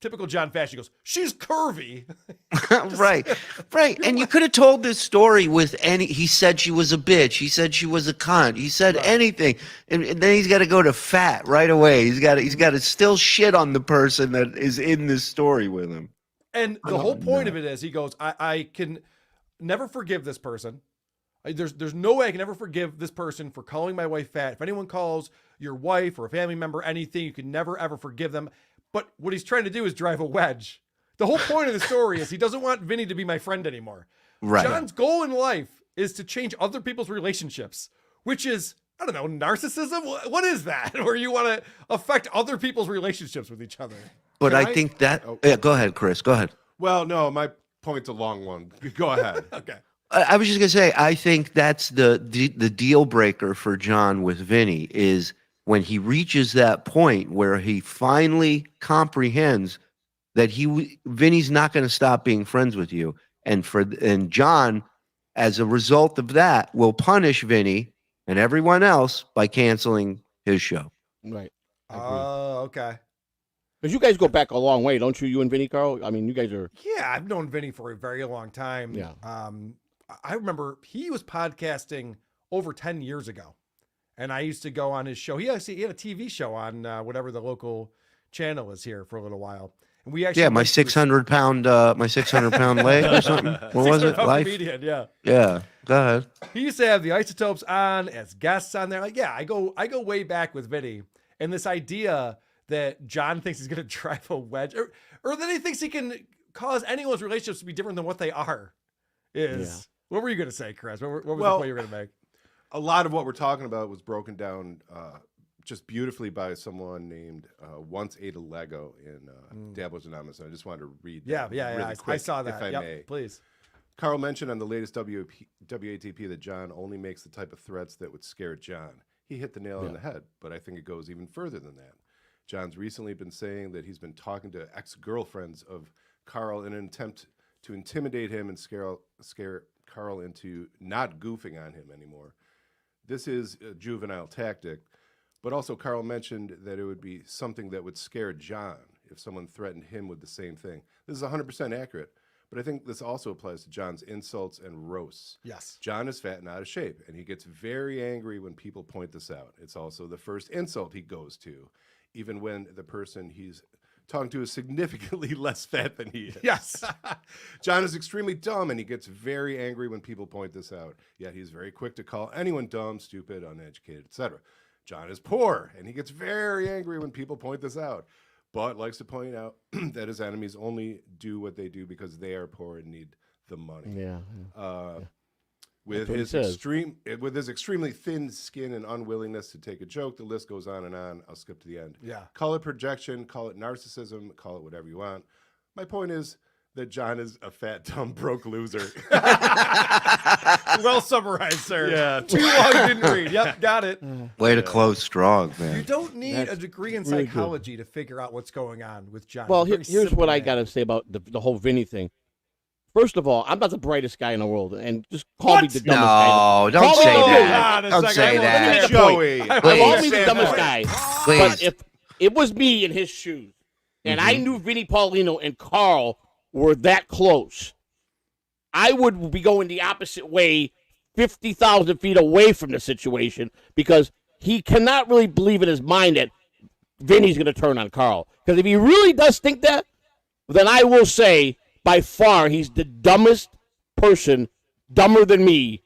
typical John fashion, he goes, "She's curvy." right. And you could have told this story with he said she was a bitch. He said she was a cunt. He said anything. And then he's got to go to fat right away. He's got to still shit on the person that is in this story with him. And the whole point of it is he goes, I can never forgive this person. There's no way I can ever forgive this person for calling my wife fat. If anyone calls your wife or a family member anything, you can never, ever forgive them. But what he's trying to do is drive a wedge. The whole point of the story is he doesn't want Vinnie to be my friend anymore. Right. John's goal in life is to change other people's relationships, which is, I don't know, narcissism? What is that? Where you want to affect other people's relationships with each other. But I think that... Yeah, go ahead, Chris. Go ahead. Well, no, my point's a long one. Go ahead. Okay. I was just going to say, I think that's the deal breaker for John with Vinnie is when he reaches that point where he finally comprehends that Vinnie's not going to stop being friends with you. And John, as a result of that, will punish Vinnie and everyone else by canceling his show. Right. Oh, okay. Because you guys go back a long way, don't you? You and Vinnie, Karl? I mean, you guys are... Yeah, I've known Vinnie for a very long time. Yeah. I remember he was podcasting over 10 years ago. And I used to go on his show. He had a TV show on whatever the local channel is here for a little while. And we actually my 600 pound leg or something. What was it? Life. Comedian, yeah. Yeah. Go ahead. He used to have the Isotopes on as guests on there. Like, yeah, I go way back with Vinnie, and this idea that John thinks he's going to drive a wedge, or that he thinks he can cause anyone's relationships to be different than what they are, is What were you going to say, Chris? What was the point you were going to make? A lot of what we're talking about was broken down just beautifully by someone named Once Ate a Lego in Dabblers Anonymous. I just wanted to read that really quick, I saw that. If I may. Please. Karl mentioned on the latest WATP that John only makes the type of threats that would scare John. He hit the nail on the head, but I think it goes even further than that. John's recently been saying that he's been talking to ex-girlfriends of Karl in an attempt to intimidate him and scare Karl into not goofing on him anymore. This is a juvenile tactic, but also Karl mentioned that it would be something that would scare John if someone threatened him with the same thing. This is 100% accurate, but I think this also applies to John's insults and roasts. Yes. John is fat and out of shape, and he gets very angry when people point this out. It's also the first insult he goes to, even when the person he's talking to is significantly less fat than he is. Yes. John is extremely dumb, and he gets very angry when people point this out. Yet he's very quick to call anyone dumb, stupid, uneducated, etc. John is poor, and he gets very angry when people point this out, but likes to point out that his enemies only do what they do because they are poor and need the money. With his extremely thin skin and unwillingness to take a joke, the list goes on and on. I'll skip to the end. Yeah. Call it projection, call it narcissism, call it whatever you want. My point is that John is a fat, dumb, broke loser. Well summarized, sir. Yeah. Too long, didn't read. Yep, got it. Way to close strong, man. You don't need a degree in psychology to figure out what's going on with John. Well, here's what I got to say about the whole Vinnie thing. First of all, I'm not the brightest guy in the world, and just call me the dumbest guy. No, don't say that. Don't say that. Joey. Call me the dumbest guy. Please. But if it was me in his shoes, and I knew Vinnie Paulino and Karl were that close, I would be going the opposite way, 50,000 feet away from the situation, because he cannot really believe in his mind that Vinny's going to turn on Karl. Because if he really does think that, then I will say, by far, he's the dumbest person, dumber than me.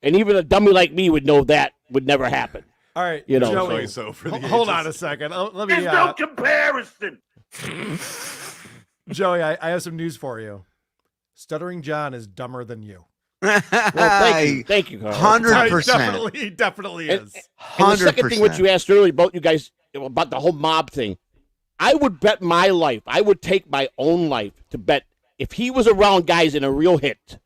And even a dummy like me would know that would never happen. All right, you know. Joey, hold on a second. Let me. There's no comparison. Joey, I have some news for you. Stuttering John is dumber than you. Well, thank you, Karl. 100%. He definitely is. And the second thing, what you asked earlier about you guys about the whole mob thing, I would bet my life. I would take my own life to bet if he was around guys in a real hit,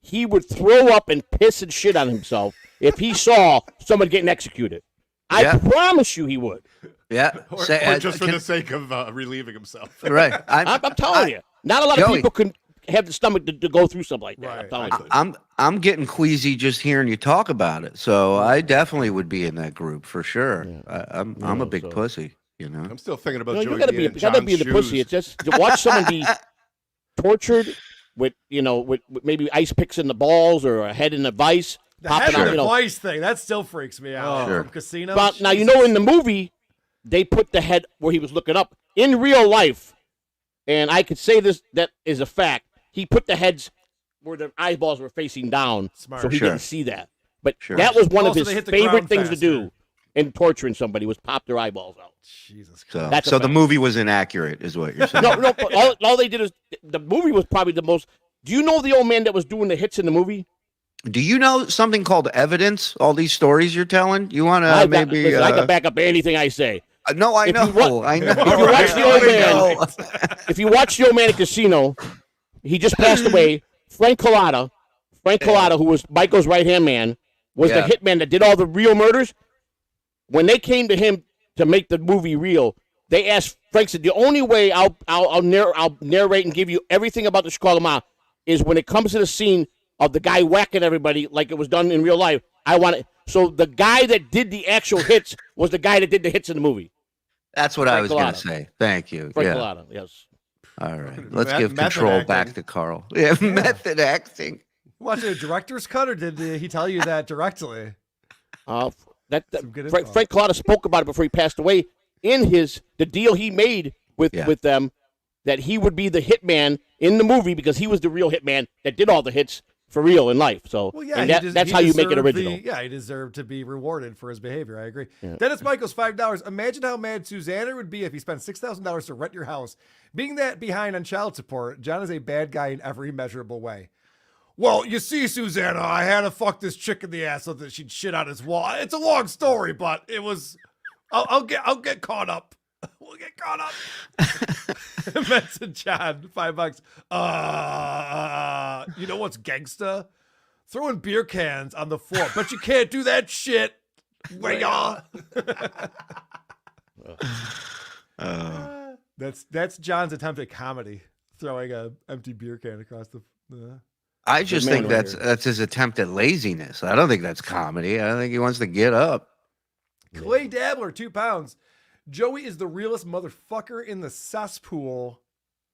he would throw up and piss and shit on himself if he saw someone getting executed. I promise you he would. Yeah. Or just for the sake of relieving himself. Right. I'm telling you. Not a lot of people can have the stomach to go through something like that. Right. I'm getting queasy just hearing you talk about it. So I definitely would be in that group for sure. Yeah. I'm a big pussy, you know. I'm still thinking about Joey. You gotta be the pussy. It's just to watch someone be tortured with maybe ice picks in the balls or a head in a vice. The head in the vice thing, that still freaks me out. Sure. From Casino. But now, in the movie, they put the head where he was looking up. In real life, and I could say this, that is a fact, he put the heads where the eyeballs were facing down, so he didn't see that. But that was one of his favorite things to do in torturing somebody, was pop their eyeballs out. Jesus Christ. So the movie was inaccurate, is what you're saying. No, all they did is, the movie was probably the most, do you know the old man that was doing the hits in the movie? Do you know something called evidence? All these stories you're telling? You want to maybe... I can back up anything I say. No, I know. I know. If you watch the old man, if you watch the old man at Casino, he just passed away. Frank Collada, who was Michael's right-hand man, was the hitman that did all the real murders. When they came to him to make the movie real, they asked, Frank said, the only way I'll narrate and give you everything about the Chicago Mob is when it comes to the scene of the guy whacking everybody like it was done in real life. I want it. So the guy that did the actual hits was the guy that did the hits in the movie. That's what I was going to say. Thank you. Frank Collada, yes. All right. Let's give control back to Karl. Yeah, method acting. Watch a director's cut, or did he tell you that directly? Frank Collada spoke about it before he passed away in the deal he made with them, that he would be the hitman in the movie because he was the real hitman that did all the hits for real in life. So that's how you make it original. He deserved to be rewarded for his behavior. I agree. Yeah. Dennis Michaels, $5. Imagine how mad Susanna would be if he spent $6,000 to rent your house. Being that behind on child support, John is a bad guy in every measurable way. well, you see, Susanna, I had to fuck this chick in the ass so that she'd shit on his wall. It's a long story, but it was. I'll get caught up. We'll get caught up. Benson John, $5. You know what's gangsta? Throwing beer cans on the floor. But you can't do that shit. Where y'all? That's John's attempt at comedy, throwing a empty beer can across the. I just think that's his attempt at laziness. I don't think that's comedy. I think he wants to get up. Clay Dabbler, £2. Joey is the realest motherfucker in the cesspool.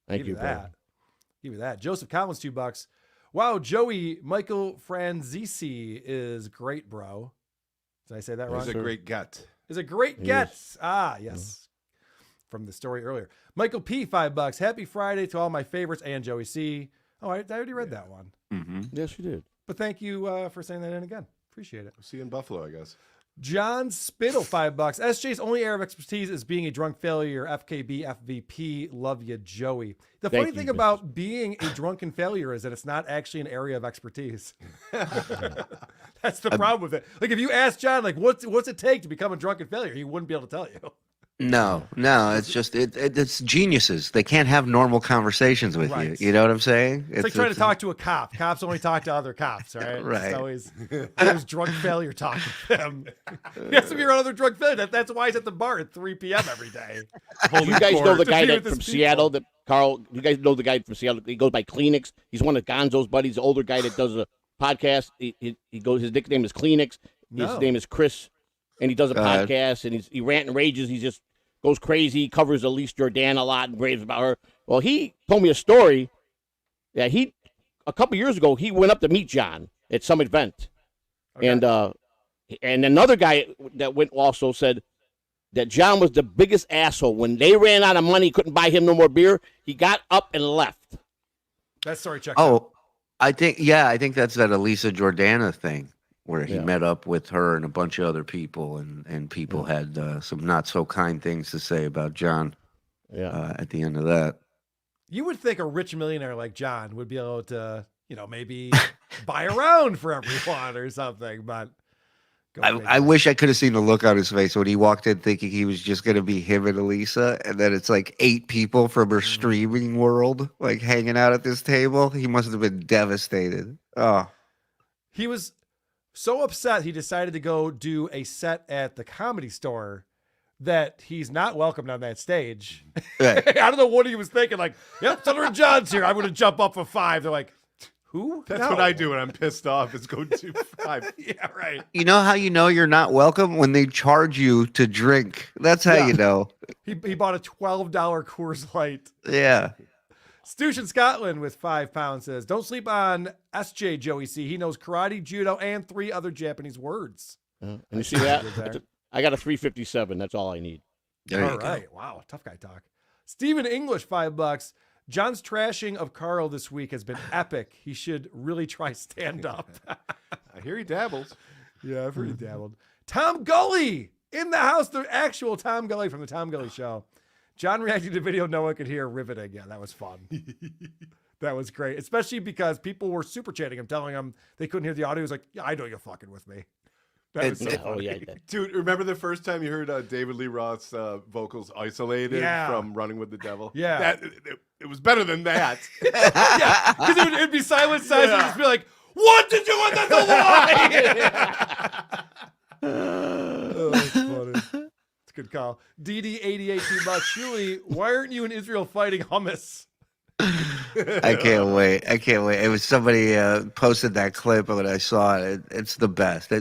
Thank you, bro. Give me that. Joseph Collins, $2. Wow, Joey Michael Franzisi is great, bro. Did I say that wrong? He's a great get. Is a great get. Ah, yes. From the story earlier. Michael P, $5. Happy Friday to all my favorites and Joey C. Oh, I already read that one. Mm-hmm. Yes, you did. But thank you for saying that in again. Appreciate it. We'll see you in Buffalo, I guess. John Spittle, $5. SJ's only area of expertise is being a drunk failure. FKB, FVP, love you, Joey. The funny thing about being a drunken failure is that it's not actually an area of expertise. That's the problem with it. Like if you ask John, like, what's it take to become a drunken failure? He wouldn't be able to tell you. No, it's just it's geniuses. They can't have normal conversations with Right. you. You know what I'm saying? It's like trying to talk to a cop. Cops only talk to other cops, right? Right. It's always there's drunk failure talking to them. He has to be around other drunk failure. That's why he's at the bar at 3 p.m. every day. You guys know the guy with from his Seattle, that Karl. You guys know the guy from Seattle. He goes by Kleenex. He's one of Gonzo's buddies, the older guy that does a podcast. He goes. His nickname is Kleenex. His name is Chris, and he does a podcast. And he rant and rages. He just goes crazy. He covers Elise Jordan a lot and raves about her. Well, he told me a story that a couple years ago he went up to meet John at some event, and another guy that went also said that John was the biggest asshole. When they ran out of money, couldn't buy him no more beer, he got up and left. That story checks out. I think that's that Elisa Jordana thing where he met up with her and a bunch of other people, and people had some not so kind things to say about John. At the end of that, you would think a rich millionaire like John would be able to, maybe buy a round for everyone or something. But I wish I could have seen the look on his face when he walked in, thinking he was just going to be him and Elisa, and then it's like 8 people from her streaming world like hanging out at this table. He must have been devastated. Oh, he was so upset he decided to go do a set at the Comedy Store that he's not welcomed on that stage. Right. I don't know what he was thinking. Like, yep, Stuttering John's here. I'm going to jump up for 5. They're like, who? That's what I do when I'm pissed off is go to 5. Yeah, right. You know how you know you're not welcome? When they charge you to drink. That's how you know. He bought a $12 Coors Light. Yeah. Stoosh in Scotland with £5 says, don't sleep on SJ Joey C. He knows karate, judo, and 3 other Japanese words. And you see that? I got a 357. That's all I need. All right. Wow. Tough guy talk. Stephen English, $5. John's trashing of Karl this week has been epic. He should really try stand up. I hear he dabbles. Yeah, I've heard he dabbled. Tom Gully in the house. The actual Tom Gully from the Tom Gully Show. John reacting to video no one could hear. Riveting. Yeah, that was fun. That was great. Especially because people were super chatting him, telling him they couldn't hear the audio. He was like, yeah, I know you're fucking with me. That was so funny. Dude, remember the first time you heard David Lee Roth's vocals isolated from Running with the Devil? Yeah. It was better than that. Yeah, because it'd be silent size and just be like, what did you want? That's a lie! Oh, that's funny. It's a good call. DD88 Shuli, why aren't you in Israel fighting hummus? I can't wait. It was somebody posted that clip when I saw it. It's the best.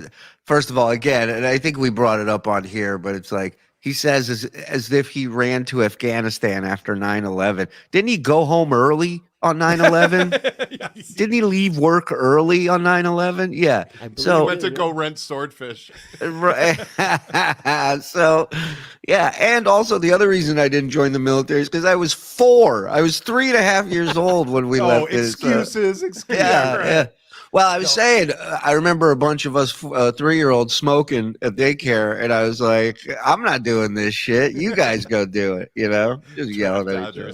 First of all, again, and I think we brought it up on here, but it's like he says as if he ran to Afghanistan after 9/11. Didn't he go home early on 9/11? Didn't he leave work early on 9/11? Yeah. So he went to go rent swordfish. So, yeah. And also the other reason I didn't join the military is because I was 4. I was 3.5 years old when we left. Excuses. Yeah, right. Yeah. Well, I was saying, I remember a bunch of us 3-year-olds smoking at daycare, and I was like, I'm not doing this shit. You guys go do it, just yelling at each other.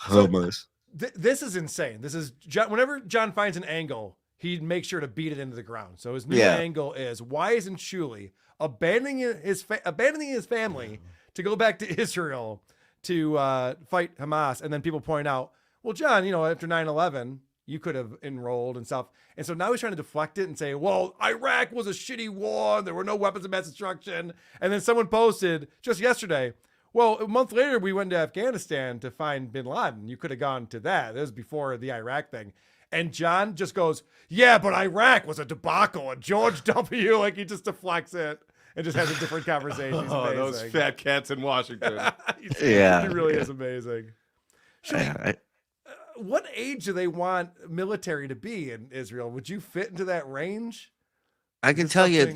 Hummus. This is insane. This is John, whenever John finds an angle, he'd make sure to beat it into the ground. So his new angle is, why isn't Shuli abandoning his family to go back to Israel to fight Hamas? And then people point out, well, John, after 9/11, you could have enrolled and stuff. And so now he's trying to deflect it and say, well, Iraq was a shitty war. There were no weapons of mass destruction. And then someone posted just yesterday, well, a month later, we went to Afghanistan to find bin Laden. You could have gone to that. That was before the Iraq thing. And John just goes, yeah, but Iraq was a debacle. And George W., like, he just deflects it and just has a different conversation. He's amazing. Those fat cats in Washington. He really is amazing. What age do they want military to be in Israel? Would you fit into that range? I can tell you,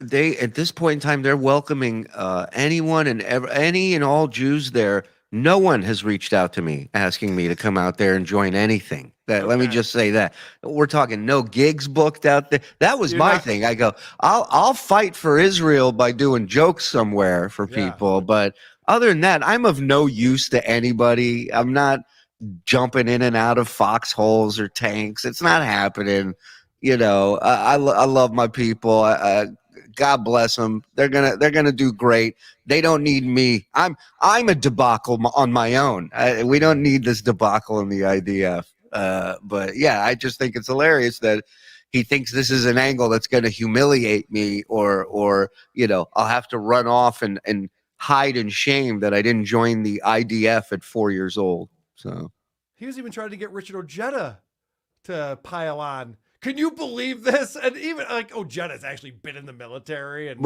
they at this point in time, they're welcoming anyone and any and all Jews there. No one has reached out to me asking me to come out there and join anything. Let me just say that. We're talking no gigs booked out there. That was my thing. I go, I'll fight for Israel by doing jokes somewhere for people, but other than that, I'm of no use to anybody. I'm not jumping in and out of foxholes or tanks. It's not happening. I love my people. God bless them. They're gonna do great. They don't need me. I'm a debacle on my own. We don't need this debacle in the IDF. But yeah, I just think it's hilarious that he thinks this is an angle that's going to humiliate me, or I'll have to run off and hide in shame that I didn't join the IDF at 4 years old. So he was even trying to get Richard Ojeda to pile on. Can you believe this? And even like Ojeda's actually been in the military and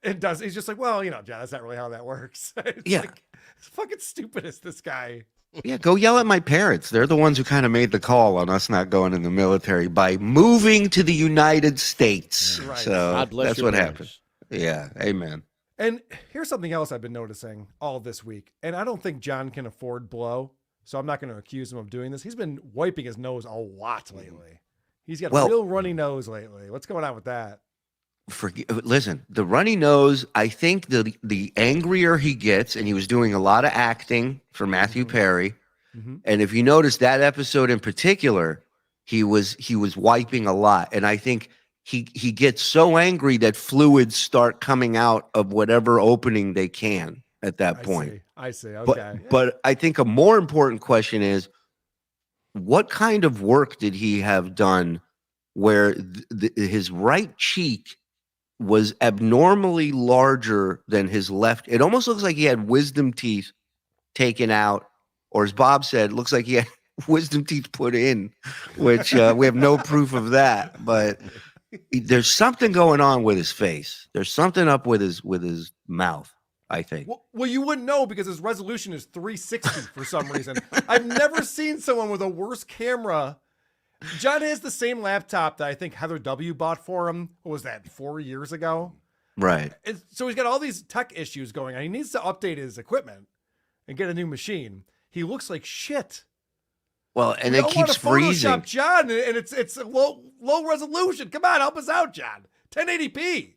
he's just like, well, Jed, that's not really how that works. It's fucking stupid as this guy. Yeah, go yell at my parents. They're the ones who kind of made the call on us not going in the military by moving to the United States. Right. So that's what happened. Yeah, amen. And here's something else I've been noticing all this week. And I don't think John can afford blow, so I'm not going to accuse him of doing this. He's been wiping his nose a lot lately. He's got a real runny nose lately. What's going on with that? Listen, the runny nose, I think the angrier he gets, and he was doing a lot of acting for Matthew Perry. Mm-hmm. And if you notice that episode in particular, he was wiping a lot. And I think he gets so angry that fluids start coming out of whatever opening they can at that point. I see. Okay. But I think a more important question is, what kind of work did he have done where his right cheek was abnormally larger than his left? It almost looks like he had wisdom teeth taken out, or as Bob said, it looks like he had wisdom teeth put in, which we have no proof of that. But there's something going on with his face. There's something up with his mouth, I think. Well, you wouldn't know because his resolution is 360 for some reason. I've never seen someone with a worse camera. John has the same laptop that I think Heather W. bought for him. What was that, 4 years ago? Right. And so he's got all these tech issues going on. He needs to update his equipment and get a new machine. He looks like shit. Well, and it keeps freezing. Photoshop John, and it's a low resolution. Come on, help us out, John. 1080p.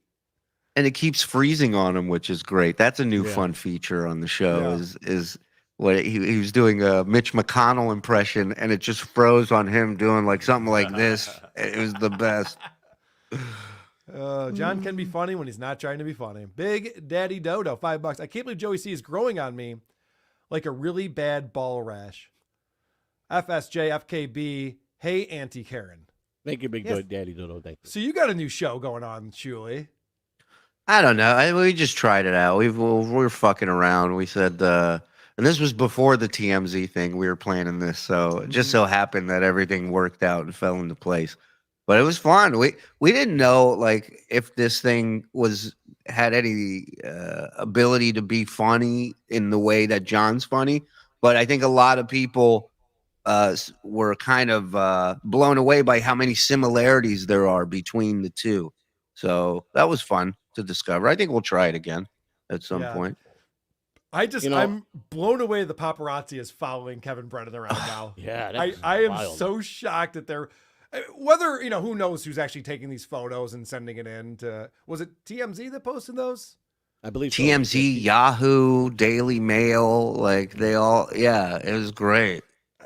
And it keeps freezing on him, which is great. That's a new fun feature on the show. Is what he was doing a Mitch McConnell impression, and it just froze on him doing like something like this. It was the best. John can be funny when he's not trying to be funny. Big Daddy Dodo, $5. I can't believe Joey C is growing on me like a really bad ball rash. FSJ, FKB, hey, Auntie Karen. Thank you, Big Daddy Dodo. Thank you. So you got a new show going on, Shuli. I don't know. We just tried it out. We were fucking around. We said, and this was before the TMZ thing. We were planning this, so it just so happened that everything worked out and fell into place. But it was fun. We didn't know like if this thing had any ability to be funny in the way that John's funny. But I think a lot of people were kind of blown away by how many similarities there are between the two. So that was fun to discover. I think we'll try it again at some point. I'm blown away the paparazzi is following Kevin Brennan around now. I am so shocked that they're whether, who knows who's actually taking these photos and sending it in to, was it TMZ that posted those? I believe TMZ, Yahoo, Daily Mail, like they all, it was great.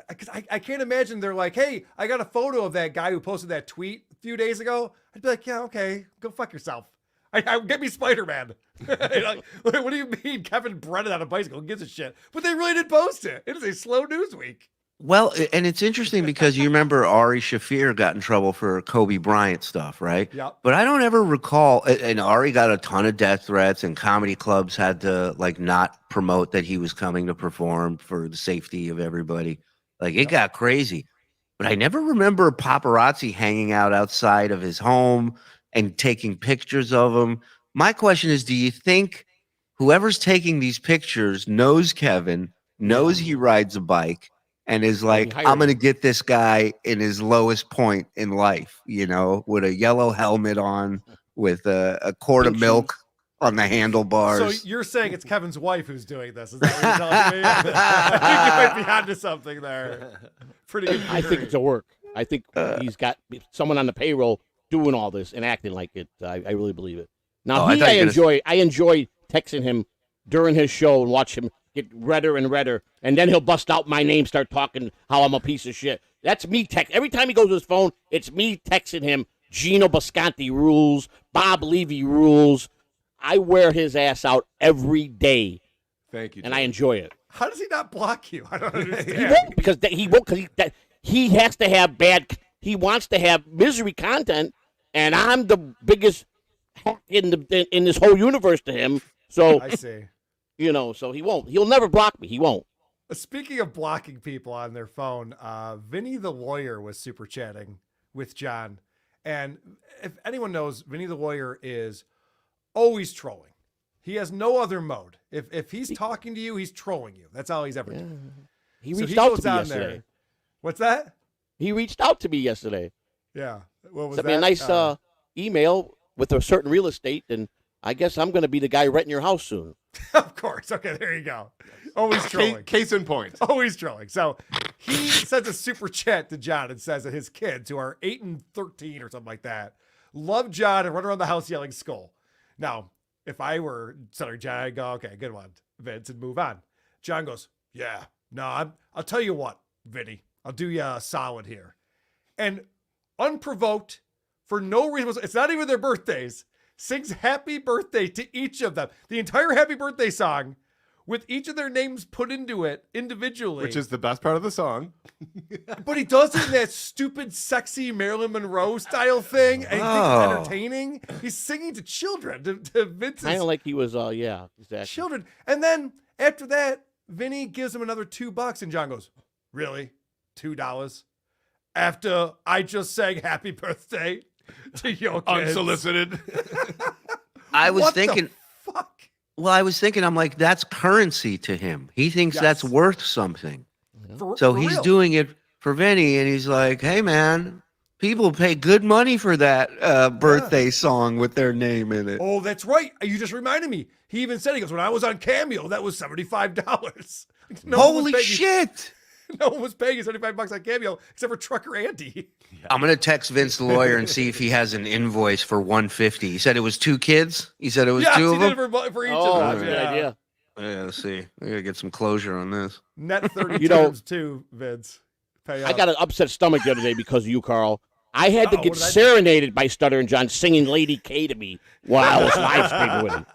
because I can't imagine they're like, hey, I got a photo of that guy who posted that tweet a few days ago. I'd be like, yeah, okay, go fuck yourself. Get me Spider-Man. Like, what do you mean Kevin Brennan on a bicycle? Who gives a shit? But they really did post it. It is a slow news week. Well, and it's interesting because you remember Ari Shaffir got in trouble for Kobe Bryant stuff, right? Yep. But I don't ever recall, and Ari got a ton of death threats, and comedy clubs had to like not promote that he was coming to perform for the safety of everybody. Like it got crazy. But I never remember paparazzi hanging out outside of his home and taking pictures of him. My question is, do you think whoever's taking these pictures knows Kevin, knows he rides a bike, and is like, I'm going to get this guy in his lowest point in life, you know, with a yellow helmet on, with a quart of milk on the handlebars. So you're saying it's Kevin's wife who's doing this? Is that what you're telling me? I think you might be onto something there. Pretty good. I think it's a work. I think he's got someone on the payroll doing all this and acting like it. I really believe it. Now, I enjoy texting him during his show and watch him get redder and redder, and then he'll bust out my name, start talking how I'm a piece of shit. That's me text. Every time he goes to his phone, it's me texting him, Gino Bisconti rules, Bob Levy rules. I wear his ass out every day. Thank you, and I enjoy it. How does he not block you? I don't understand. He won't because he has to have he wants to have misery content, and I'm the biggest hack in this whole universe to him. So I see. You know, so he won't. He'll never block me. He won't. Speaking of blocking people on their phone, Vinnie the lawyer was super chatting with John. And if anyone knows, Vinnie the lawyer is always trolling. He has no other mode. If he's talking to you, he's trolling you. That's all he's ever done. He reached out to me yesterday. There. What's that? He reached out to me yesterday. Yeah. What was Sent that? me a nice email with a certain real estate, and I guess I'm going to be the guy renting your house soon. Of course. Okay, there you go. Always trolling. Case in point. Always trolling. So he sends a super chat to John and says that his kids, who are 8 and 13 or something like that, love John and run around the house yelling skull. Now, if I were Stuttering John, I'd go, okay, good one, Vince, and move on. John goes, yeah, no, I'll tell you what, Vinny, I'll do you a solid here. And unprovoked, for no reason, it's not even their birthdays, sings happy birthday to each of them. The entire happy birthday song with each of their names put into it individually. Which is the best part of the song. But he does it in that stupid, sexy Marilyn Monroe style thing. And he thinks it's entertaining. He's singing to children, to Vince's kind of like he was, yeah, exactly. children. And then after that, Vinny gives him another $2. And John goes, really? $2? After I just sang happy birthday to your kids. Unsolicited. I was thinking, fuck? well, I was thinking, I'm like, that's currency to him. He thinks that's worth something. So he's real. doing it for Vinny, and he's like, hey, man, people pay good money for that birthday song with their name in it. Oh, that's right. You just reminded me. He even said, he goes, when I was on Cameo, that was $75. Holy shit. No one was paying $75 on Cameo except for Trucker Andy. I'm going to text Vince the lawyer and see if he has an invoice for $150. He said it was 2 kids? He said it was 2 of them? For each Oh, of them. good idea. Yeah, let's see. We got to get some closure on this. Net 30 terms too, Vince. Pay up. I got an upset stomach the other day because of you, Karl. I had to get serenaded by Stuttering John singing Lady K to me while I was live streaming with him.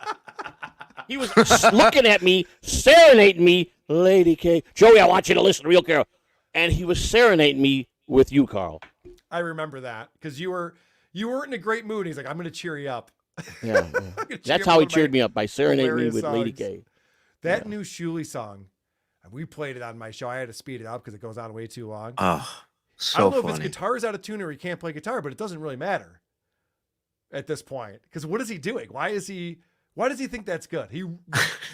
He was looking at me, serenading me, Lady K. Joey, I want you to listen real careful. And he was serenading me with you, Karl. I remember that because you weren't in a great mood. He's like, I'm going to cheer you up. Yeah. That's how he cheered me up, by serenading me with Lady K. That new Shuli song, we played it on my show. I had to speed it up because it goes on way too long. Oh, so I don't know funny. if his guitar is out of tune or he can't play guitar, but it doesn't really matter at this point. Because what is he doing? Why does he think that's good? He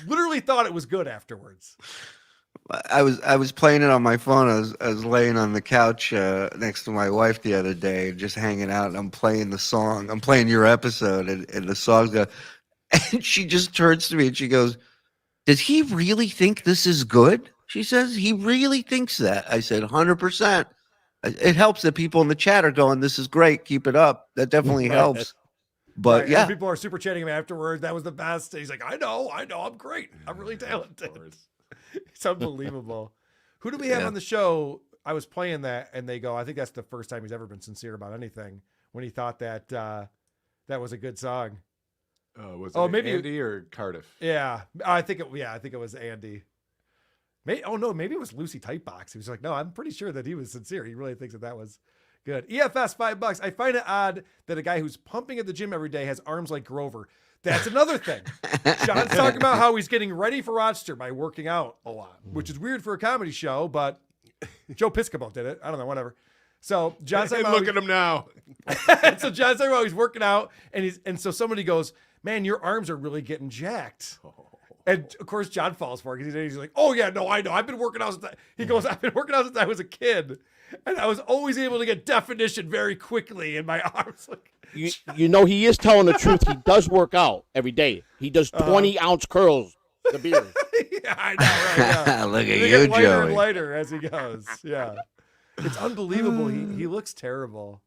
literally thought it was good afterwards. I was playing it on my phone. I was laying on the couch next to my wife the other day, just hanging out, and I'm playing the song. I'm playing your episode, and the song's going, and she just turns to me and she goes, does he really think this is good? She says, he really thinks that. I said, 100%. It helps that people in the chat are going, this is great, keep it up. That definitely helps. But right, yeah. People are super chatting him afterwards. That was the best. He's like, I know, I'm great. I'm really talented. It's unbelievable. Who do we have on the show I was playing that, and they go, I think that's the first time he's ever been sincere about anything, when he thought that that was a good song. Was it maybe Andy or Cardiff? Yeah, I think it was Andy. Maybe it was Lucy Tightbox. He was like, no, I'm pretty sure that he was sincere. He really thinks that was good. EFS $5. I find it odd that a guy who's pumping at the gym every day has arms like Grover. That's another thing. John's talking about how he's getting ready for Rochester by working out a lot, which is weird for a comedy show, but Joe Piscopo did it. I don't know, whatever. So John's talking about look at him now. So John's talking about he's working out, and so somebody goes, man, your arms are really getting jacked. And of course, John falls for it because he's like, "Oh yeah, no, I know. I've been working out since." He goes, "I've been working out since I was a kid, and I was always able to get definition very quickly in my arms." Like, you know, he is telling the truth. He does work out every day. He does 20-ounce curls. The beard. Yeah, I know. Right? Yeah. Look at They you, get lighter Joey. and lighter as he goes. Yeah, it's unbelievable. He looks terrible.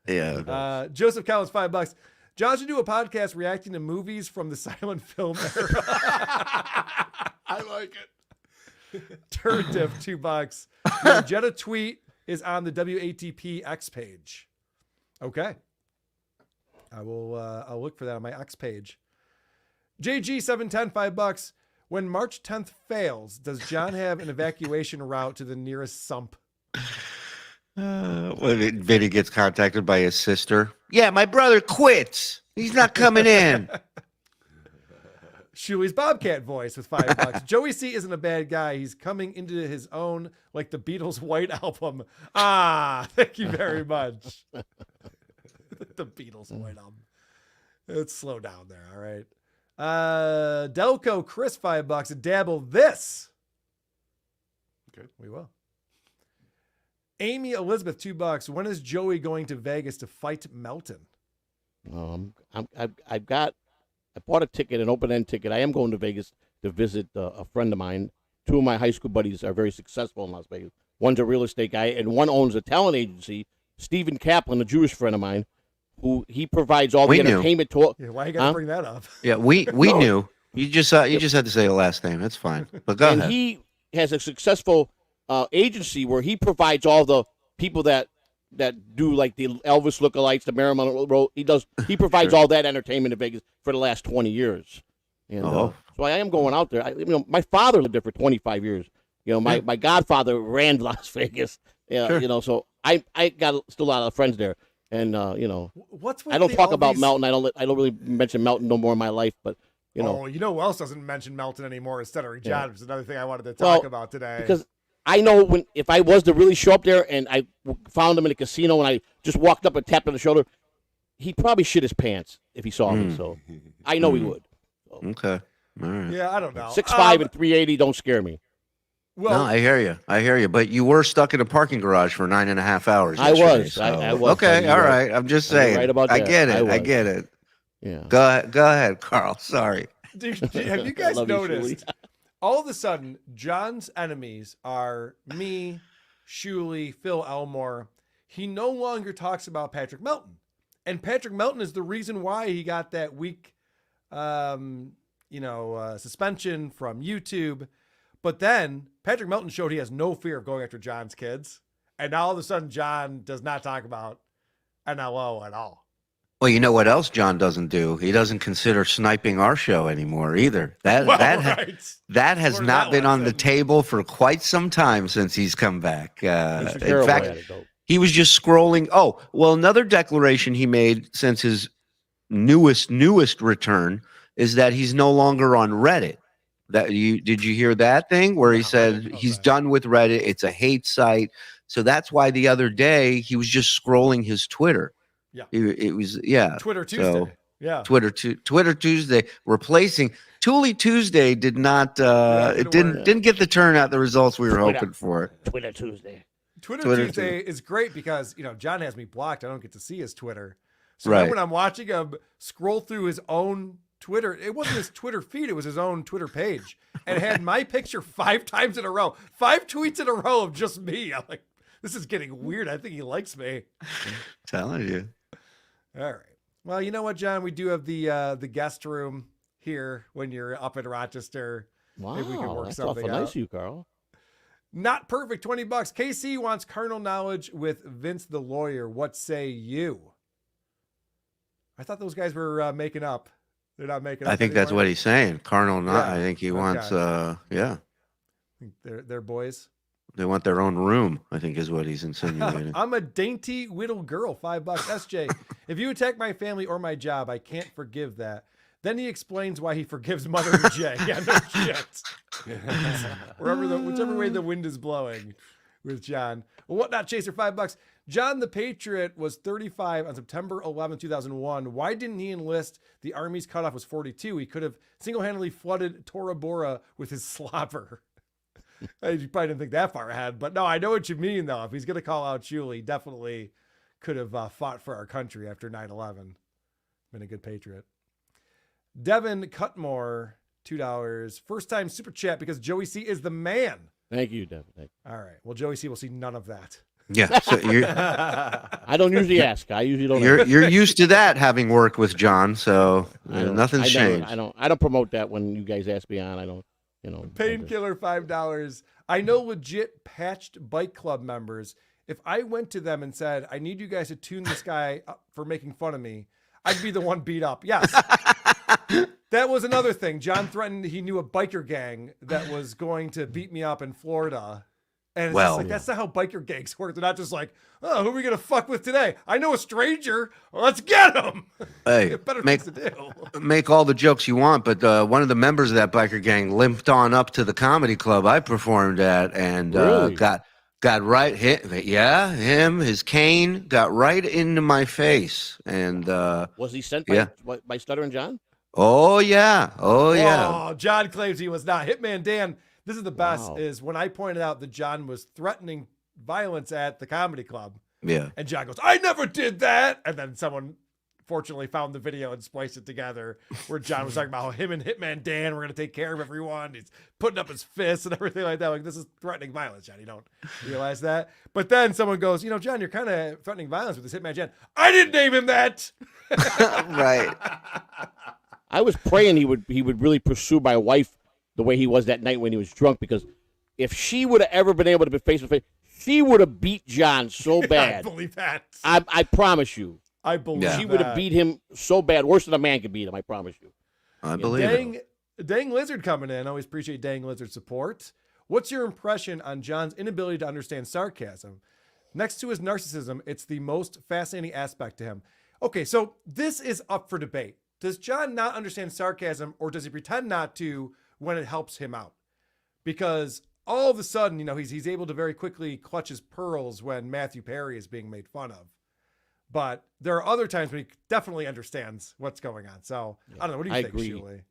Yeah. Joseph Collins, $5. John should do a podcast reacting to movies from the silent film era. I like it. Turd Diff, $2. Your Jetta tweet is on the WATP X page. Okay. I will I'll look for that on my X page. JG710, $5. When March 10th fails, does John have an evacuation route to the nearest sump? When Vinnie gets contacted by his sister. Yeah, my brother quits. He's not coming in. Shuli's Bobcat voice with $5. Joey C isn't a bad guy. He's coming into his own like the Beatles' White Album. Thank you very much. The Beatles' White Album. Let's slow down there, all right. Delco Chris, $5. And Dabble this. Okay. We will. Amy Elizabeth, $2. When is Joey going to Vegas to fight Melton? I bought a ticket, an open-end ticket. I am going to Vegas to visit a friend of mine. Two of my high school buddies are very successful in Las Vegas. One's a real estate guy, and one owns a talent agency. Stephen Kaplan, a Jewish friend of mine, who he provides all the entertainment to. Yeah, why you got to bring that up? Yeah, we knew. You just had to say the last name. That's fine. But go ahead. He has a successful agency where he provides all the people that do like the Elvis lookalikes, the Marilyn Monroe. He provides all that entertainment in Vegas for the last 20 years. And so I am going out there. My father lived there for 25 years. My godfather ran Las Vegas. Yeah, so I got still a lot of friends there. And what's with I don't talk about Melton. I don't really mention Melton no more in my life, but who else doesn't mention Melton anymore? Is Stuttering John, which is another thing I wanted to talk about today. Because I know if I was to really show up there and I found him in a casino and I just walked up and tapped on the shoulder, he'd probably shit his pants if he saw me. So I know he would. So. Okay. All right. Yeah, I don't know. 6'5" and 380 don't scare me. Well, no, I hear you. But you were stuck in a parking garage for 9.5 hours. I was. I was. Okay, all right. I'm just saying. Right about that. I get it. Yeah. Go ahead, Karl. Sorry. Have you guys noticed? All of a sudden, John's enemies are me, Shuli, Phil Elmore. He no longer talks about Patrick Melton. And Patrick Melton is the reason why he got that week, suspension from YouTube. But then Patrick Melton showed he has no fear of going after John's kids. And now all of a sudden, John does not talk about NLO at all. Well, you know what else John doesn't do? He doesn't consider sniping our show anymore either. That has not been on the table for quite some time since he's come back. In fact, he was just scrolling. Oh, well, another declaration he made since his newest return is that he's no longer on Reddit. Did you hear that thing where he said he's done with Reddit? It's a hate site. So that's why the other day he was just scrolling his Twitter. Yeah, it was Twitter Tuesday. So, yeah, Twitter Tuesday replacing Thule Tuesday did not. It didn't get the turnout, the results we were hoping for. Twitter Tuesday. Twitter Tuesday is great because John has me blocked. I don't get to see his Twitter. So now when I'm watching him scroll through his own Twitter, it wasn't his Twitter feed, it was his own Twitter page. And it had my picture 5 times in a row. 5 tweets in a row of just me. I'm like, this is getting weird. I think he likes me. Telling you. All right. Well, you know what, John? We do have the guest room here when you're up in Rochester. Wow, maybe we can work that's something awful out. nice of you, Karl. Not perfect, $20. KC wants carnal knowledge with Vince the lawyer. What say you? I thought those guys were making up. They're not making up. I think anymore. that's what he's saying. Carnal, not. Yeah. I think he wants. They're boys. They want their own room, I think is what he's insinuating. I'm a dainty little girl. $5. SJ, if you attack my family or my job, I can't forgive that. Then he explains why he forgives Mother and Jay. Yeah, no shit. Whichever way the wind is blowing with John. Well, Whatnot Chaser, $5. John the Patriot was 35 on September 11, 2001. Why didn't he enlist? The Army's cutoff was 42. He could have single-handedly flooded Tora Bora with his slobber. You probably didn't think that far ahead, but no, I know what you mean, though. If he's going to call out Shuli, he definitely could have fought for our country after 9/11. Been a good patriot. Devin Cutmore, $2. First time super chat because Joey C is the man. Thank you, Devin. Thank you. All right. Well, Joey C will see none of that. Yeah. So I don't usually ask. I usually don't. you're used to that, having worked with John, so nothing's changed. I don't promote that when you guys ask me on. I don't. Painkiller, $5. I know legit patched bike club members. If I went to them and said, I need you guys to tune this guy up for making fun of me, I'd be the one beat up. Yes. That was another thing. John threatened he knew a biker gang that was going to beat me up in Florida. And it's just like, that's not how biker gangs work. They're not just like, oh, who are we going to fuck with today? I know a stranger. Well, let's get him. Hey, better things to do. Make all the jokes you want, but one of the members of that biker gang limped on up to the comedy club I performed at and Really? got right hit. Yeah, his cane got right into my face. And was he sent by Stuttering John? Oh yeah. Oh, John claims he was not. Hitman Dan, this is the best, is when I pointed out that John was threatening violence at the comedy club. Yeah. And John goes, I never did that. And then someone fortunately found the video and spliced it together where John was talking about how him and Hitman Dan were going to take care of everyone. He's putting up his fists and everything like that. Like, this is threatening violence, John. You don't realize that. But then someone goes, John, you're kind of threatening violence with this Hitman Dan. I didn't name him that. Right. I was praying he would really pursue my wife the way he was that night when he was drunk, because if she would have ever been able to be face to face, she would have beat John so bad. I believe that. I promise you. I believe she would have beat him so bad, worse than a man could beat him. I promise you. I believe it. Dang Lizard coming in. Always appreciate Dang Lizard support. What's your impression on John's inability to understand sarcasm? Next to his narcissism, it's the most fascinating aspect to him. Okay, so this is up for debate. Does John not understand sarcasm, or does he pretend not to when it helps him out? Because all of a sudden, he's able to very quickly clutch his pearls when Matthew Perry is being made fun of. But there are other times when he definitely understands what's going on. So I don't know. What do you think, Shuli?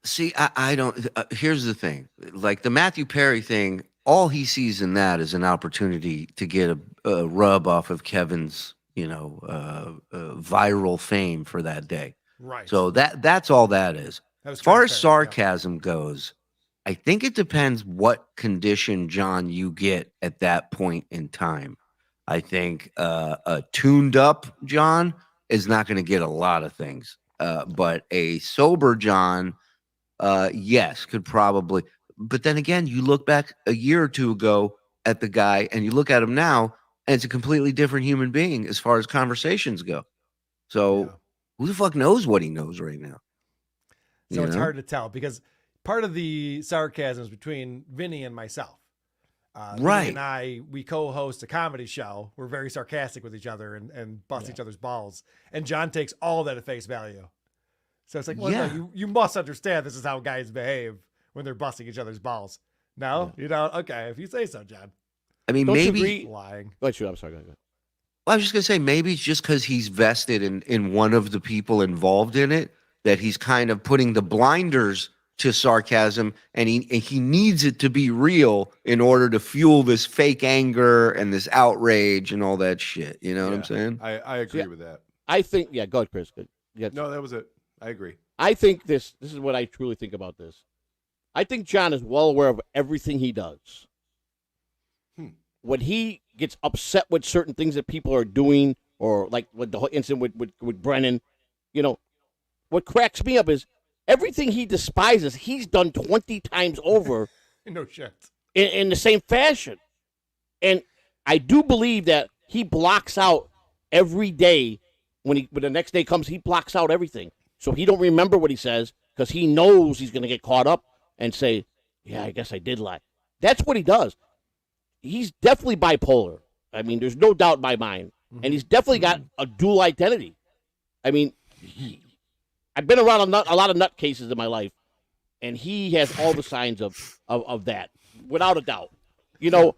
See, I don't. Here's the thing: like the Matthew Perry thing, all he sees in that is an opportunity to get a rub off of Kevin's, viral fame for that day. Right. So that's all that is. As far as sarcasm goes, I think it depends what condition, John, you get at that point in time. I think a tuned up John is not going to get a lot of things. But a sober John, yes, could probably. But then again, you look back a year or two ago at the guy and you look at him now, and it's a completely different human being as far as conversations go. So who the fuck knows what he knows right now? So it's hard to tell, because part of the sarcasm is between Vinnie and myself. Right. Vinnie and we co-host a comedy show. We're very sarcastic with each other and bust each other's balls. And John takes all that at face value. So it's like, well, no, you must understand this is how guys behave when they're busting each other's balls. No? You don't? Okay, if you say so, John. I mean, Don't maybe lying. I'm sorry. Go ahead. Well, I was just going to say, maybe it's just because he's vested in one of the people involved in it, that he's kind of putting the blinders to sarcasm, and he needs it to be real in order to fuel this fake anger and this outrage and all that shit. You know what I'm saying? I agree with that. I think, go ahead, Chris. Good. Yeah. No, that was it. I agree. I think this is what I truly think about this. I think John is well aware of everything he does. When he gets upset with certain things that people are doing, or like with the whole incident with Brennan, what cracks me up is everything he despises, he's done 20 times over. No shit. in the same fashion. And I do believe that he blocks out every day. When the next day comes, he blocks out everything. So he don't remember what he says because he knows he's going to get caught up and say, yeah, I guess I did lie. That's what he does. He's definitely bipolar. I mean, there's no doubt in my mind. And he's definitely got a dual identity. I mean, I've been around a lot of nut cases in my life, and he has all the signs of that, without a doubt. You know,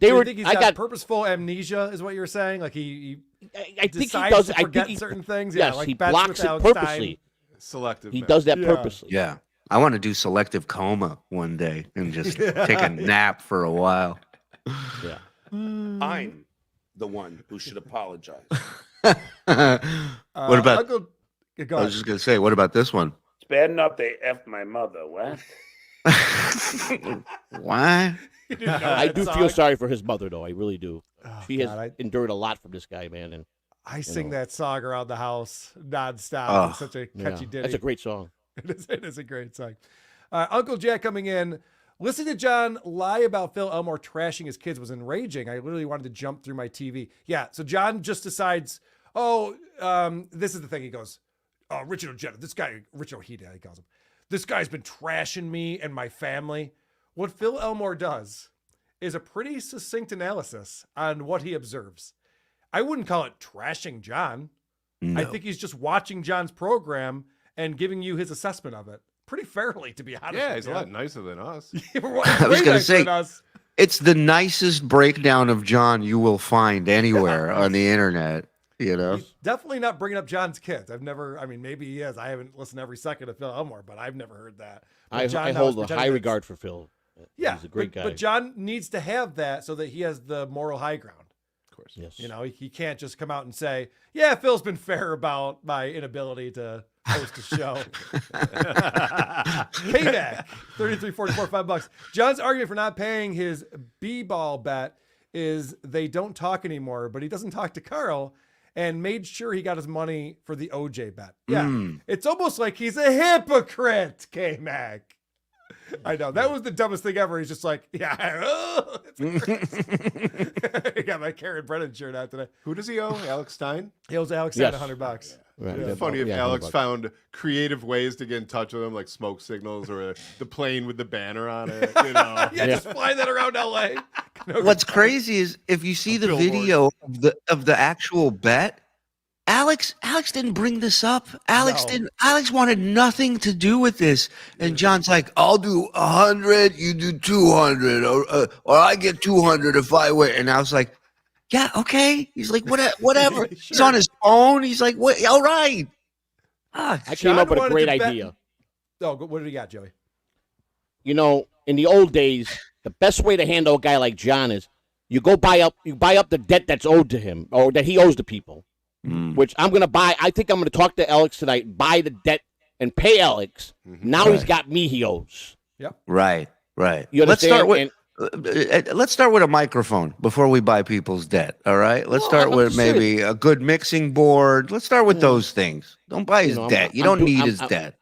you think he's got purposeful amnesia, is what you're saying? Like I think he decides does. to forget certain things. Yes, like he bets blocks with it Alex purposely. Selective. He does that purposely. Yeah. I want to do selective coma one day and just take a nap for a while. Yeah. I'm the one who should apologize. What about? Go I ahead. was just gonna say, what about this one? It's bad enough they effed my mother. What? Why? I do feel sorry for his mother, though. I really do. Oh, She God, has endured a lot from this guy, man. And I sing that song around the house nonstop. Oh, It's such a yeah, catchy ditty. that's a great song. It is a great song. Uncle Jack coming in. Listen to John lie about Phil Elmore trashing his kids was enraging. I literally wanted to jump through my TV. Yeah, so John just decides, this is the thing. He goes, Richard Ojeda, this guy, Richard Ojeda, he calls him. This guy's been trashing me and my family. What Phil Elmore does is a pretty succinct analysis on what he observes. I wouldn't call it trashing John. No. I think he's just watching John's program and giving you his assessment of it pretty fairly, to be honest. Yeah, with he's you. a lot nicer than us. I was gonna say, it's the nicest breakdown of John you will find anywhere on the internet. You know, He's definitely not bringing up John's kids. Maybe he is. I haven't listened every second to Phil Elmore, but I've never heard that. But I hold a high regard for Phil. Yeah, He's a great guy. But John needs to have that so that he has the moral high ground. Of course. Yes. You know, he can't just come out and say, yeah, Phil's been fair about my inability to host a show. Payback, 33, 44, $5. John's argument for not paying his B-ball bet is they don't talk anymore, but he doesn't talk to Karl and made sure he got his money for the OJ bet. Yeah, It's almost like he's a hypocrite, K-Mac. I know. That was the dumbest thing ever. He's just like, yeah. I got my Karen Brennan shirt out today. Who does he owe? Alex Stein? He owes Alex Yes. $100. Right. It'd Yeah, be funny if yeah, Alex $100. found creative ways to get in touch with him, like smoke signals or the plane with the banner on it. You know, Yeah, just fly that around LA. what's crazy is if you see the video of the actual bet, Alex Didn't bring this up. Alex wanted nothing to do with this. And John's like, I'll do 100, you do 200, or I get 200 if I win. And I was like, yeah, okay. He's like, whatever. Sure. He's on his phone. He's like, what? All right. I came up with a great idea. Oh, what do you got, Joey? You know, in the old days, the best way to handle a guy like John is you buy up the debt that's owed to him or that he owes to people. Which I'm going to buy. I think I'm going to talk to Alex tonight, buy the debt and pay Alex. Now he's got me he owes. Yep. Right. You understand? Let's start with a microphone before we buy people's debt. All right. Let's start with maybe a good mixing board. Let's start with those things. Don't buy his debt. You don't need his debt.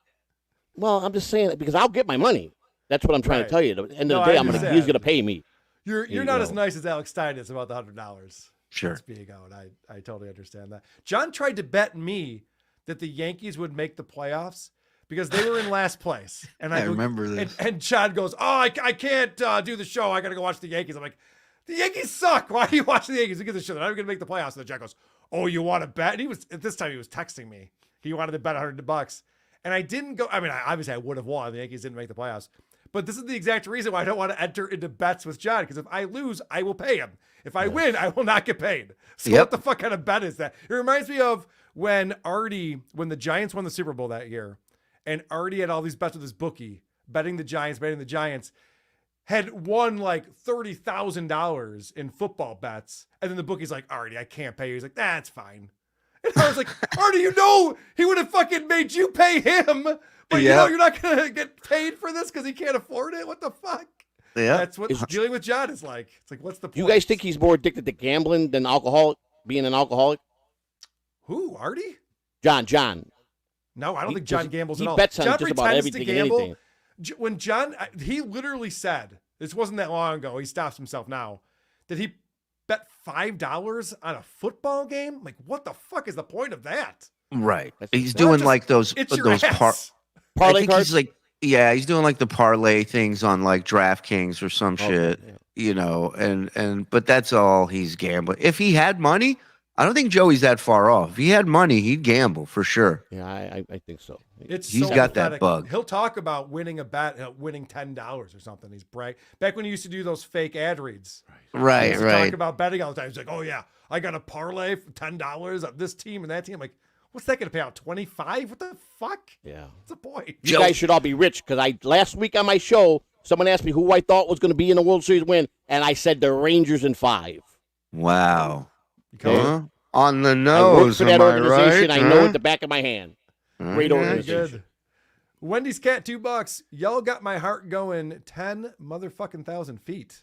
Well, I'm just saying because I'll get my money. That's what I'm trying to tell you. At the end of the day, he's going to pay me. You're not as nice as Alex Stein is about the $100. Sure. Being out. I totally understand that. John tried to bet me that the Yankees would make the playoffs because they were in last place. And I remember this. And John goes, I can't do the show. I got to go watch the Yankees. I'm like, the Yankees suck. Why are you watching the Yankees? Who gives a shit? They're not going to make the playoffs. And then John goes, oh, you want to bet? And at this time he was texting me. He wanted to bet $100. And I didn't go. I mean, obviously I would have won. The Yankees didn't make the playoffs. But this is the exact reason why I don't want to enter into bets with John. Because if I lose, I will pay him. If I win, I will not get paid. So what the fuck kind of bet is that? It reminds me of when the Giants won the Super Bowl that year, and Artie had all these bets with his bookie, betting the Giants, had won like $30,000 in football bets. And then the bookie's like, Artie, I can't pay you. He's like, that's fine. And I was like, Artie, he would have fucking made you pay him. But you're not going to get paid for this because he can't afford it? What the fuck? Yeah. That's what dealing with John is like. It's like, what's the point? You guys think he's more addicted to gambling than being an alcoholic? Who? Artie? John. No, I don't think John gambles at all. He bets on John just about pretends to everything and gamble. anything. When John, he literally said This wasn't that long ago. He stops himself now. Did he bet $5 on a football game? Like, what the fuck is the point of that? Right. He's Well, doing just- like those It's your ass. I Parlay think cards. he's like, yeah, he's doing like the parlay things on like DraftKings or some Oh, shit, yeah. you know, but that's all he's gambling. If he had money, I don't think Joey's that far off. If he had money, he'd gamble for sure. Yeah, I think so. He's So got that pathetic. bug. He'll talk about winning a bet, winning $10 or something. He's back when he used to do those fake ad reads. He Right, used to right. talk about betting all the time. He's like, oh yeah, I got a parlay for $10 on this team and that team. I'm like, what's that going to pay out? 25? What the fuck? Yeah. What's the point? You guys should all be rich because last week on my show, someone asked me who I thought was going to be in the World Series win, and I said the Rangers in 5. Wow. Okay. Huh? On the I work nose, for that am I organization. right? I know Huh? at the back of my hand. Great Okay. organization. Good. Wendy's cat, $2. Y'all got my heart going 10 motherfucking thousand feet.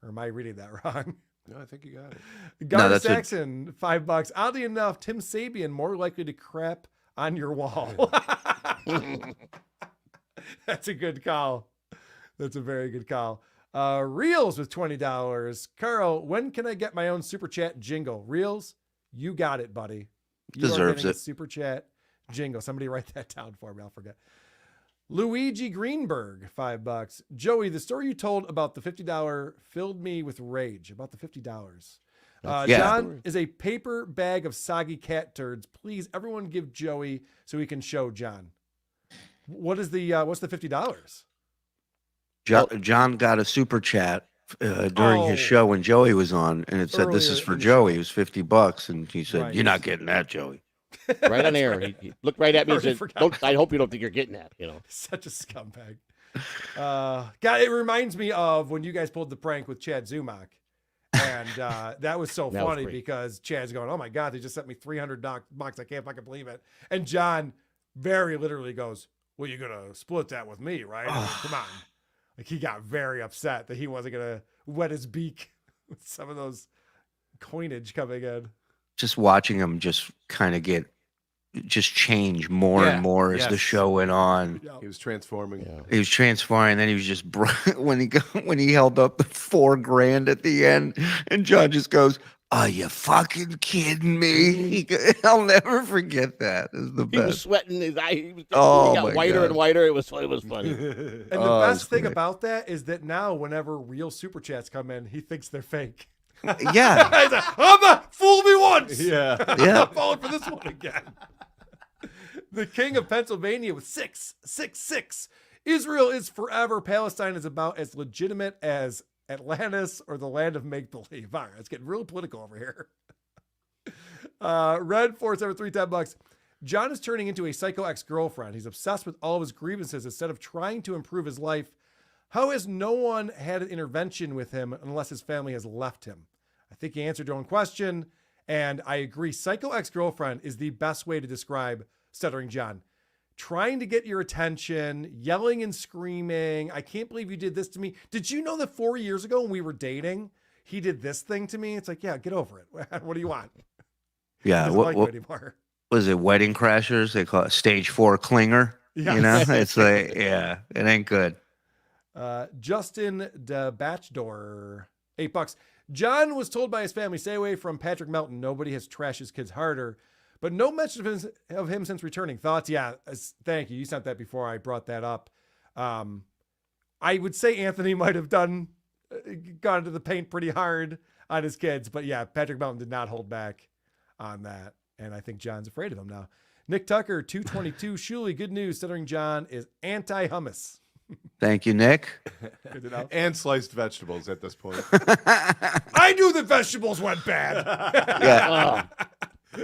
Or am I reading that wrong? No, I think you got it. Garner that's a- Saxon, $5. Oddly enough, Tim Sabian more likely to crap on your wall. That's a good call. That's a very good call. Reels with $20. Karl, when can I get my own super chat jingle? Reels, you got it, buddy. You are Deserves getting a it. super chat jingle. Somebody write that down for me. I'll forget. Luigi Greenberg, $5. Joey, the story you told about the $50 filled me with rage. About the $50. Yeah. John is a paper bag of soggy cat turds. Please, everyone, give Joey so he can show John. What is the what's the $50? John got a super chat during Oh. his show when Joey was on, and it said, "This is Earlier for in the Joey." show. It was $50, and he said, Right. "You're not getting that, Joey." Right on air. He looked right at me and Already said, forgot. I hope you don't think you're getting that. You know. Such a scumbag. God, it reminds me of when you guys pulled the prank with Chad Zumach. And that was so That was funny great. because Chad's going, oh my God, they just sent me 300 bucks. I can't fucking believe it. And John very literally goes, well, you're going to split that with me, right? I mean, come on. Like he got very upset that he wasn't going to wet his beak with some of those coinage coming in. Just watching him just kind of change more Yeah, and more as the yes. show went on. Yeah. He was transforming. Yeah. He was transforming, then he was just when he held up the $4,000 at the end, and John just goes, "Are you fucking kidding me?" I'll never forget that. It was the He was best. sweating his eye. He Oh, got my whiter God. and whiter. It was funny. And the Oh, best that's thing great. about that is that now whenever real super chats come in, he thinks they're fake. Yeah, He's like, I'm not, fool me once. Yeah. yeah. I'm falling for this one again. The king of Pennsylvania with 666. Israel is forever. Palestine is about as legitimate as Atlantis or the land of make-believe. All right, it's getting real political over here. Red 473, $10. John is turning into a psycho ex-girlfriend. He's obsessed with all of his grievances instead of trying to improve his life. How has no one had an intervention with him unless his family has left him? I think he answered your own question, and I agree. Psycho ex-girlfriend is the best way to describe Stuttering John. Trying to get your attention, yelling and screaming. I can't believe you did this to me. Did you know that 4 years ago when we were dating, he did this thing to me? It's like, yeah, get over it. What do you want? He Yeah, doesn't like you anymore. was it? Wedding crashers? They call it stage 4 clinger. Yes. You know, it's like, yeah, it ain't good. Justin de Batchdor, $8. John was told by his family, stay away from Patrick Melton. Nobody has trashed his kids harder, but no mention of him since returning. Thoughts? Yeah, thank you. You sent that before I brought that up. I would say Anthony might have gone to the paint pretty hard on his kids, but yeah, Patrick Melton did not hold back on that, and I think John's afraid of him now. Nick Tucker, 222. Shuli, good news. Stuttering John is anti-hummus. Thank you, Nick. Good to know. And sliced vegetables at this point. I knew the vegetables went bad. Yeah.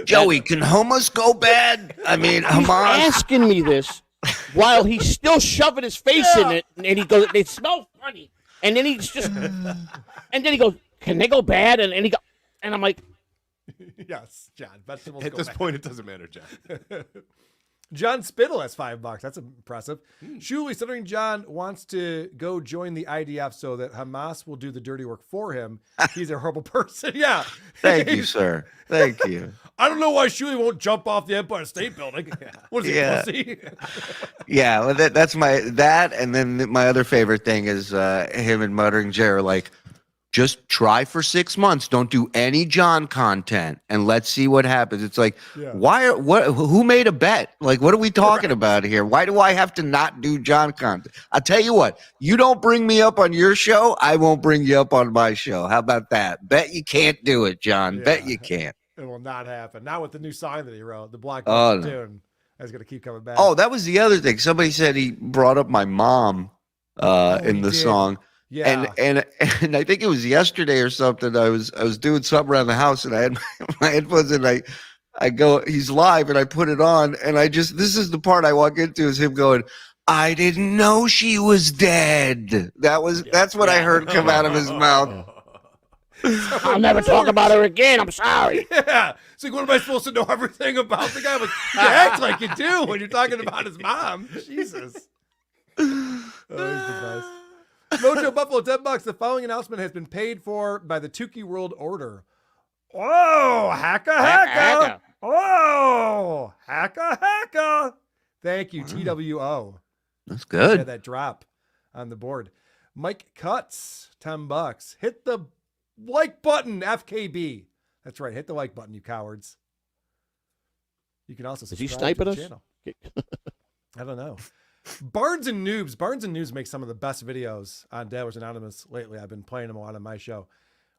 Joey, can hummus go bad? I mean, He's Hamas. asking me this while he's still shoving his face in it, and he goes, "They smell funny," and then he's just, and then he goes, "Can they go bad?" And he go, and I'm like, Yes, John. Vegetables At go this bad. point, it doesn't matter, John. John Spittle has $5. That's impressive. Shuli, Stuttering John wants to go join the IDF so that Hamas will do the dirty work for him. He's a horrible person. Yeah. Thank you, sir. Thank you. I don't know why Shuli won't jump off the Empire State Building. What is he, pussy? Yeah, well, that's that, and then my other favorite thing is him and Muttering Jay are like, just try for 6 months. Don't do any John content, and let's see what happens. It's like, who made a bet? Like, what are we talking about here? Why do I have to not do John content? I'll tell you what, you don't bring me up on your show, I won't bring you up on my show. How about that? Bet you can't do it, John. Yeah. Bet you can't. It will not happen. Not with the new song that he wrote, the Black Oh, no. tune. That's going to keep coming back. Oh, that was the other thing. Somebody said he brought up my mom in the song. Yeah. And I think it was yesterday or something. I was doing something around the house and I had my headphones and I go, he's live and I put it on and this is the part I walk into is him going, I didn't know she was dead. That's what I heard come out of his mouth. I'll never talk about her again. I'm sorry. Yeah. It's like, what am I supposed to know everything about the guy? Like, you act like you do when you're talking about his mom. Jesus. Oh, he's the best. Mojo Buffalo, $10. The following announcement has been paid for by the Tukey World Order. Oh, hacka. Oh, hacka. Thank you, TWO. That's good. Yeah, that drop on the board. Mike Cuts, $10. Hit the like button, FKB. That's right. Hit the like button, you cowards. You can also subscribe Is he sniping to us? the channel. I don't know. Barnes and Noobs. Barnes and Noobs make some of the best videos on Dabblers Anonymous lately. I've been playing them a lot on my show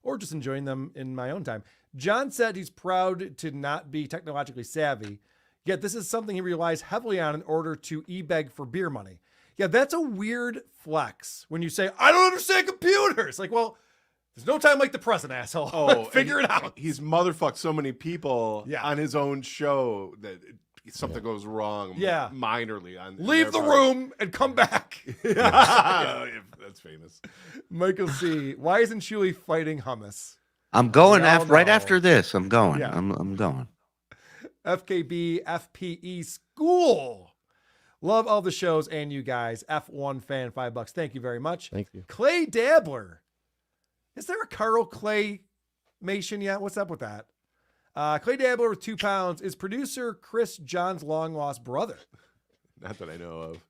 or just enjoying them in my own time. John said he's proud to not be technologically savvy, yet this is something he relies heavily on in order to e-beg for beer money. Yeah, that's a weird flex when you say, I don't understand computers. Like, well, there's no time like the present, asshole. Oh, figure it out. He's motherfucked so many people on his own show that something goes wrong minorly. Leave the room and come back. That's famous. Michael C. Why isn't Shuli fighting hummus? I'm going right after this. I'm going. Yeah. I'm going. FKB FPE School. Love all the shows and you guys. F1 fan, $5. Thank you very much. Thank you. Clay Dabbler. Is there a Karl Clay Mation yet? What's up with that? Clay Dabbler with £2 is producer Chris John's long lost brother. Not that I know of.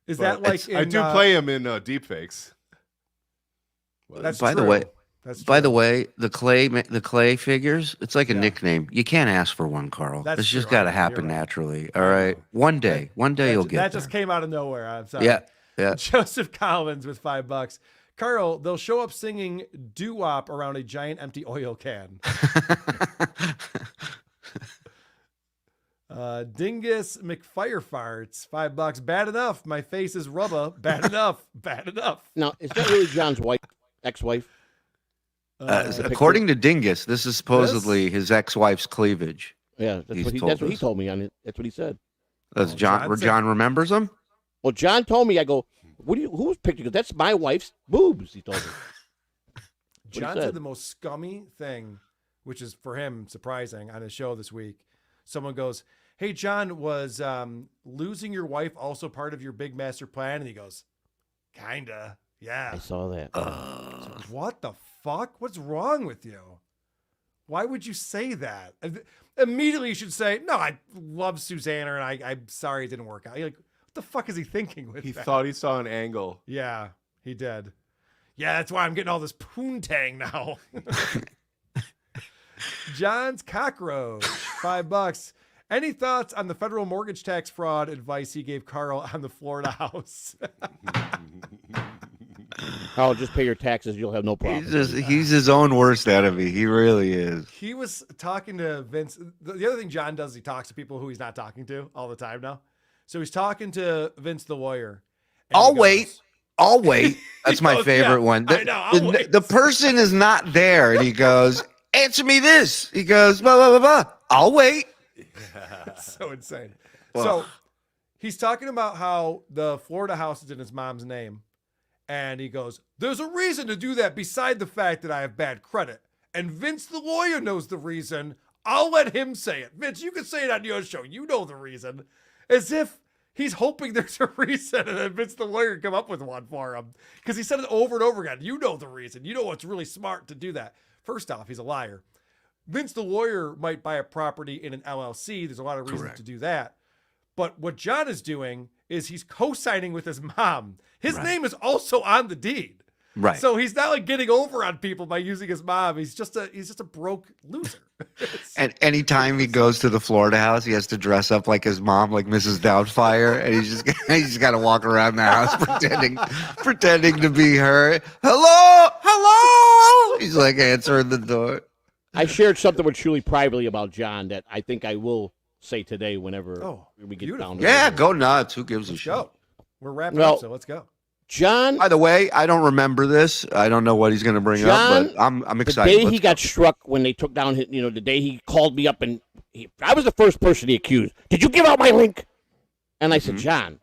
Is that like I do play him in deepfakes. That's By true. the way, That's By true. the way, the clay figures, it's like a nickname. You can't ask for one, Karl. That's It's just true. got to You're happen right. naturally. All right. One day you'll get that there. just came out of nowhere. I'm sorry. Yeah. Joseph Collins with $5. Karl, they'll show up singing doo-wop around a giant empty oil can. Dingus McFirefarts, $5. Bad enough. My face is rubber. Bad enough. Bad enough. Now, is that really John's wife, ex-wife? According to Dingus, this is supposedly his ex-wife's cleavage. Yeah, that's what he told me. That's what he said. That's John remembers him? Well, John told me, I go, who's picture? That's my wife's boobs, he told me. John said the most scummy thing, which is for him surprising, on his show this week. Someone goes, hey, John, was losing your wife also part of your big master plan? And he goes, kinda, yeah. I saw that. So, what the fuck? What's wrong with you? Why would you say that? Immediately you should say, no, I love Susanna and I'm sorry it didn't work out. You're like, what the fuck is he thinking with He that? thought he saw an angle. Yeah, he did. Yeah, that's why I'm getting all this poontang now. John's Cockroach, $5. Any thoughts on the federal mortgage tax fraud advice he gave Karl on the Florida house? Karl, just pay your taxes. You'll have no problem. He's his own worst enemy. He really is. He was talking to Vince. The other thing John does is he talks to people who he's not talking to all the time now. So he's talking to Vince the lawyer. I'll wait. That's my favorite one. I know, I'll wait. The person is not there, and he goes, answer me this. He goes, blah, blah, blah, blah. I'll wait. It's so insane. Well. So he's talking about how the Florida house is in his mom's name. And he goes, there's a reason to do that beside the fact that I have bad credit. And Vince the lawyer knows the reason. I'll let him say it. Vince, you can say it on your show. You know the reason. as if he's hoping there's a reason, and then Vince the lawyer come up with one for him because he said it over and over again. You know the reason. You know what's really smart to do that. First off, he's a liar. Vince the lawyer might buy a property in an LLC. There's a lot of reasons to do that. But what John is doing is he's co-signing with his mom. His name is also on the deed. Right. So he's not like getting over on people by using his mom. He's just a broke loser. And anytime he goes to the Florida house, he has to dress up like his mom, like Mrs. Doubtfire, and he's just got to walk around the house pretending to be her. Hello. He's like answering the door. I shared something with Shuli privately about John that I think I will say today whenever we get down to it. Go nuts. Who gives a shit? We're wrapping up, so let's go. John. By the way, I don't remember this. I don't know what he's going to bring up, but I'm excited. The day he got struck when they took down his, the day he called me up and I was the first person he accused. Did you give out my link? And I said, John,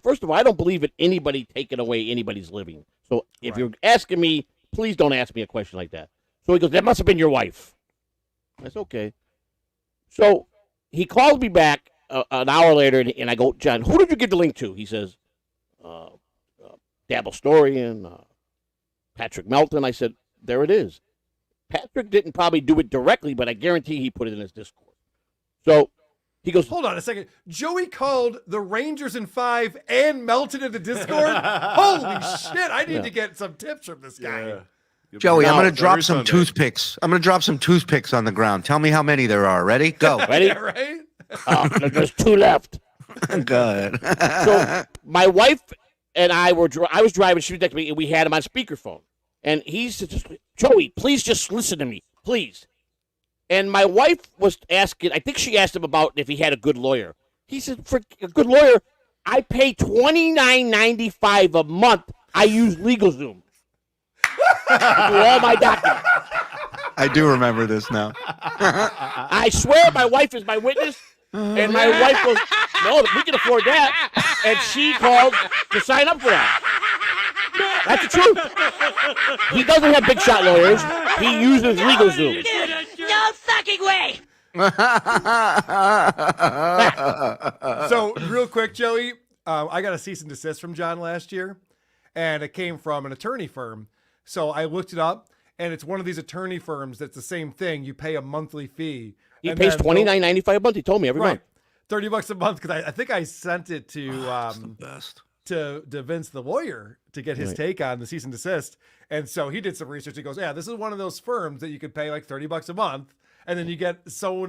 first of all, I don't believe in anybody taking away anybody's living. So if you're asking me, please don't ask me a question like that. So he goes, that must have been your wife. That's okay. So he called me back an hour later, and I go, John, who did you give the link to? He says, Dabblestorian, Patrick Melton. I said, there it is. Patrick didn't probably do it directly, but I guarantee he put it in his Discord. So he goes, hold on a second. Joey called the Rangers in 5 and Melton in the Discord? Holy shit. I need to get some tips from this guy. Yeah. Joey, I'm going to drop some toothpicks. I'm going to drop some toothpicks on the ground. Tell me how many there are. Ready? Go. Ready? Yeah, right? There's 2 left. Good. So my wife and I was driving. She was next to me, and we had him on speakerphone. And he said, Joey, please just listen to me, please. And my wife was asking, I think she asked him about if he had a good lawyer. He said, for a good lawyer, I pay $29.95 a month. I use LegalZoom. Do all my documents. I do remember this now. I swear my wife is my witness. And my wife goes, no, we can afford that. And she called to sign up for that. That's the truth. He doesn't have big shot lawyers. He uses LegalZoom. No fucking way. So real quick, Joey, I got a cease and desist from John last year, and it came from an attorney firm. So I looked it up, and it's one of these attorney firms that's the same thing. You pay a monthly fee. He pays $29.95 a month. He told me every month. $30 a month, because I think I sent it to the best. to Vince the lawyer to get his take on the cease and desist. And so he did some research. He goes, yeah, this is one of those firms that you could pay like $30 a month. And then you get so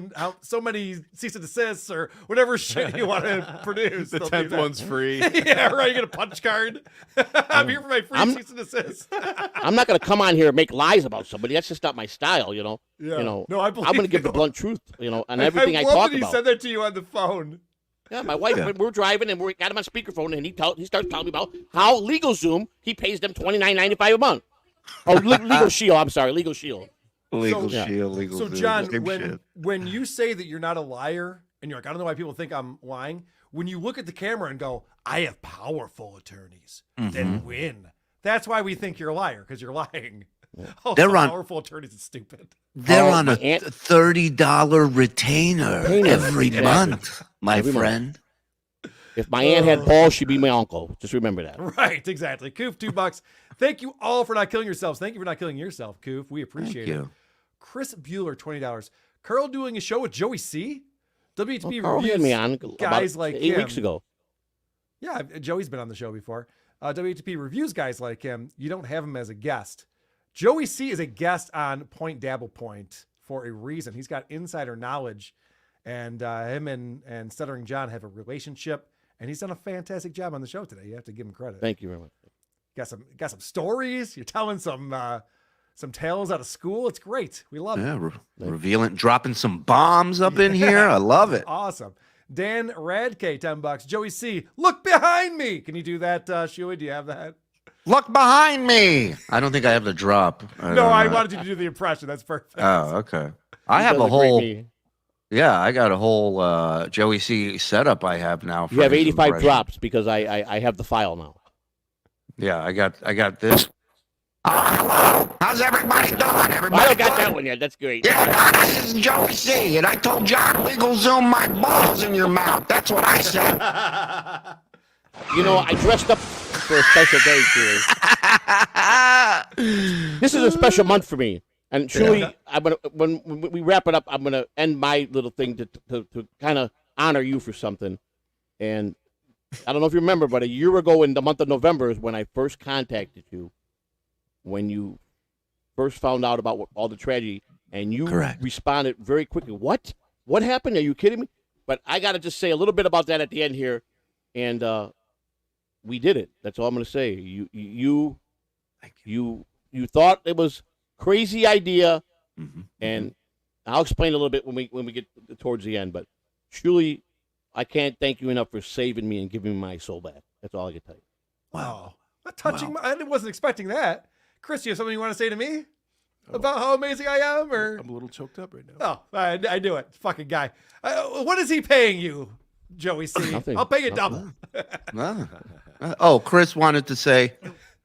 many cease and desists or whatever shit you want to produce. The 10th one's free. Yeah, right. You get a punch card. I'm here for my free cease and desist. I'm not going to come on here and make lies about somebody. That's just not my style, Yeah. No, I believe I'm going to give the blunt truth, on everything I talk that about. He said that to you on the phone. Yeah, my wife, we're driving and we got him on speakerphone, and he starts telling me about how LegalZoom, he pays them $29.95 a month. Oh, Legal Shield. I'm sorry, Legal Shield. Legal Shield, Legal So, Zoom, John, when you say that you're not a liar, and you're like, I don't know why people think I'm lying, when you look at the camera and go, I have powerful attorneys that win, that's why we think you're a liar, because you're lying. Oh, They're on powerful attorneys. It's stupid. They're on a $30 retainer every month, my friend. If my aunt had balls, she'd be my uncle. Just remember that. Right, exactly. Coof, $2. Thank you all for not killing yourselves. Thank you for not killing yourself, Coof. We appreciate it. Chris Bueller, $20. Karl doing a show with Joey C. WHP Karl had reviews me on guys about like 8 him. weeks ago. Yeah, Joey's been on the show before. WHP reviews guys like him. You don't have him as a guest. Joey C is a guest on Dabblepoint for a reason. He's got insider knowledge, and him and Stuttering John have a relationship, and he's done a fantastic job on the show today. You have to give him credit. Thank you very much. Got some stories. You're telling some tales out of school. It's great. We love it. Revealing, dropping some bombs up in here. I love it. Awesome. Dan Radke, $10. Joey C, look behind me. Can you do that, Shuli? Do you have that? Look behind me. I don't think I have the drop. I wanted you to do the impression. That's perfect. Oh, okay. I have a whole. Yeah, I got a whole Joey C setup I have now. You have 85 drops because I have the file now. Yeah, I got this. How How's everybody doing? Everybody I don't got good? that one yet. That's great. Yeah, this is Joey C. And I told John, wiggle zoom my balls in your mouth. That's what I said. You know, I dressed up for a special day, Shuli. This is a special month for me. And Shuli, I'm gonna, when we wrap it up, I'm going to end my little thing to kind of honor you for something. And I don't know if you remember, but a year ago in the month of November is when I first contacted you, when you first found out about all the tragedy, and you responded very quickly. What? What happened? Are you kidding me? But I got to just say a little bit about that at the end here, and we did it. That's all I'm going to say. You thought it was crazy idea, and I'll explain a little bit when we get towards the end. But Shuli, I can't thank you enough for saving me and giving me my soul back. That's all I can tell you. Wow. Touching. I wasn't expecting that. Chris, you have something you want to say to me about how amazing I am? Or I'm a little choked up right now. Oh, I knew it. Fucking guy. What is he paying you, Joey C? Nothing. I'll pay you double. Oh, Chris wanted to say,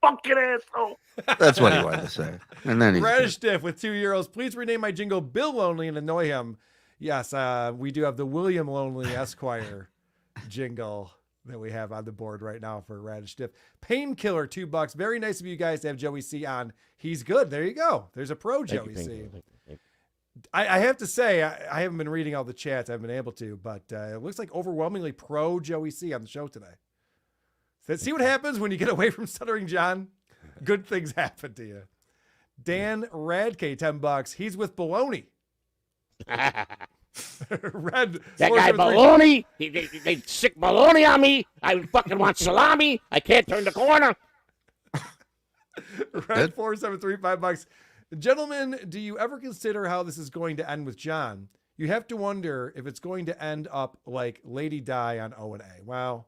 Fucking asshole. that's what he wanted to say. And then he's Radish Stiff with €2. Please rename my jingle Bill Lonely and annoy him. Yes, we do have the William Lonely Esquire jingle that we have on the board right now for Radish Stiff. Painkiller, $2. Very nice of you guys to have Joey C on. He's good. There you go. There's a pro Joey C. Thank you. I have to say, I haven't been reading all the chats. I haven't been able to, but it looks like overwhelmingly pro Joey C on the show today. So see what happens when you get away from Stuttering John? Good things happen to you. Dan Radke, $10. He's with baloney. Red. That guy baloney. They sick baloney on me. I fucking want salami. I can't turn the corner. Red 473, $5. Gentlemen, do you ever consider how this is going to end with John? You have to wonder if it's going to end up like Lady Di on O&A. Wow.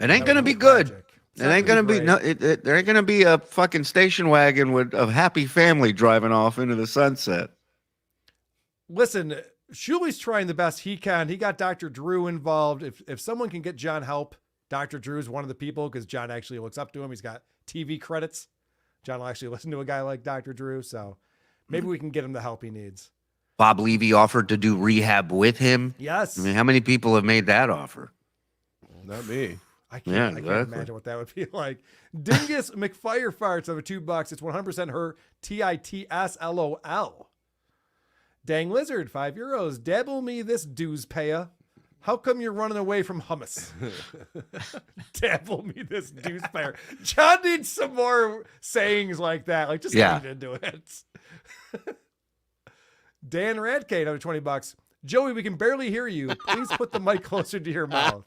It ain't going to be good. It ain't going to be, no, there ain't going to be a fucking station wagon with a happy family driving off into the sunset. Listen, Shuli's trying the best he can. He got Dr. Drew involved. If someone can get John help, Dr. Drew is one of the people because John actually looks up to him. He's got TV credits. John will actually listen to a guy like Dr. Drew. So maybe we can get him the help he needs. Bob Levy offered to do rehab with him. Yes. I mean, how many people have made that offer? Not me. I can't imagine what that would be like. Dingus McFire farts over $2. It's 100% her TITS LOL. Dang Lizard, €5. Dabble me this dues paya. How come you're running away from hummus? Dabble me this dues payer. John needs some more sayings like that. Like just lean into it. Dan Radke, another $20. Joey, we can barely hear you. Please put the mic closer to your mouth.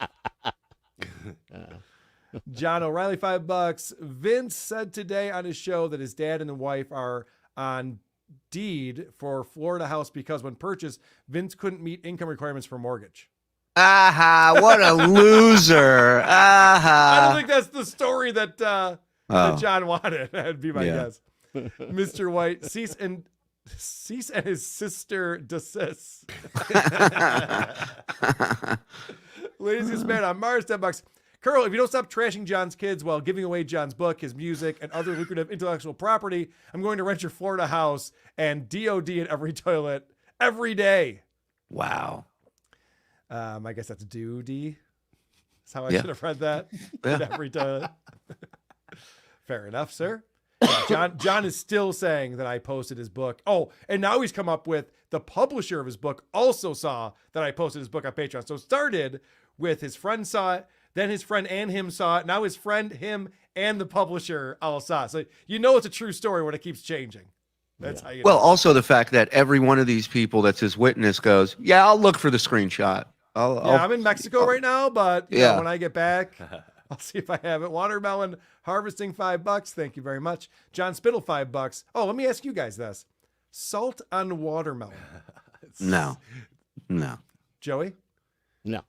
John O'Reilly, $5. Vince said today on his show that his dad and the wife are on deed for Florida house because when purchased, Vince couldn't meet income requirements for mortgage. Aha, what a loser. Aha. I don't think that's the story that that John wanted. That'd be my guess. Mr. White, cease and his sister desist. Laziest man on Mars, $10. Karl, if you don't stop trashing John's kids while giving away John's book, his music, and other lucrative intellectual property, I'm going to rent your Florida house and DOD in every toilet every day. Wow. I guess that's duty. That's how I should have read that. In every toilet. Fair enough, sir. Yeah, John is still saying that I posted his book. Oh, and now he's come up with the publisher of his book also saw that I posted his book on Patreon. So it started with his friend saw it, then his friend and him saw it. Now his friend, him, and the publisher all saw it. So you know it's a true story when it keeps changing. That's how you know. Well, also the fact that every one of these people that's his witness goes, yeah, I'll look for the screenshot. I'm in Mexico right now, but you know, when I get back, I'll see if I have it. Watermelon harvesting, $5. Thank you very much. John Spittle, $5. Oh, let me ask you guys this. Salt on watermelon. No. Joey? No.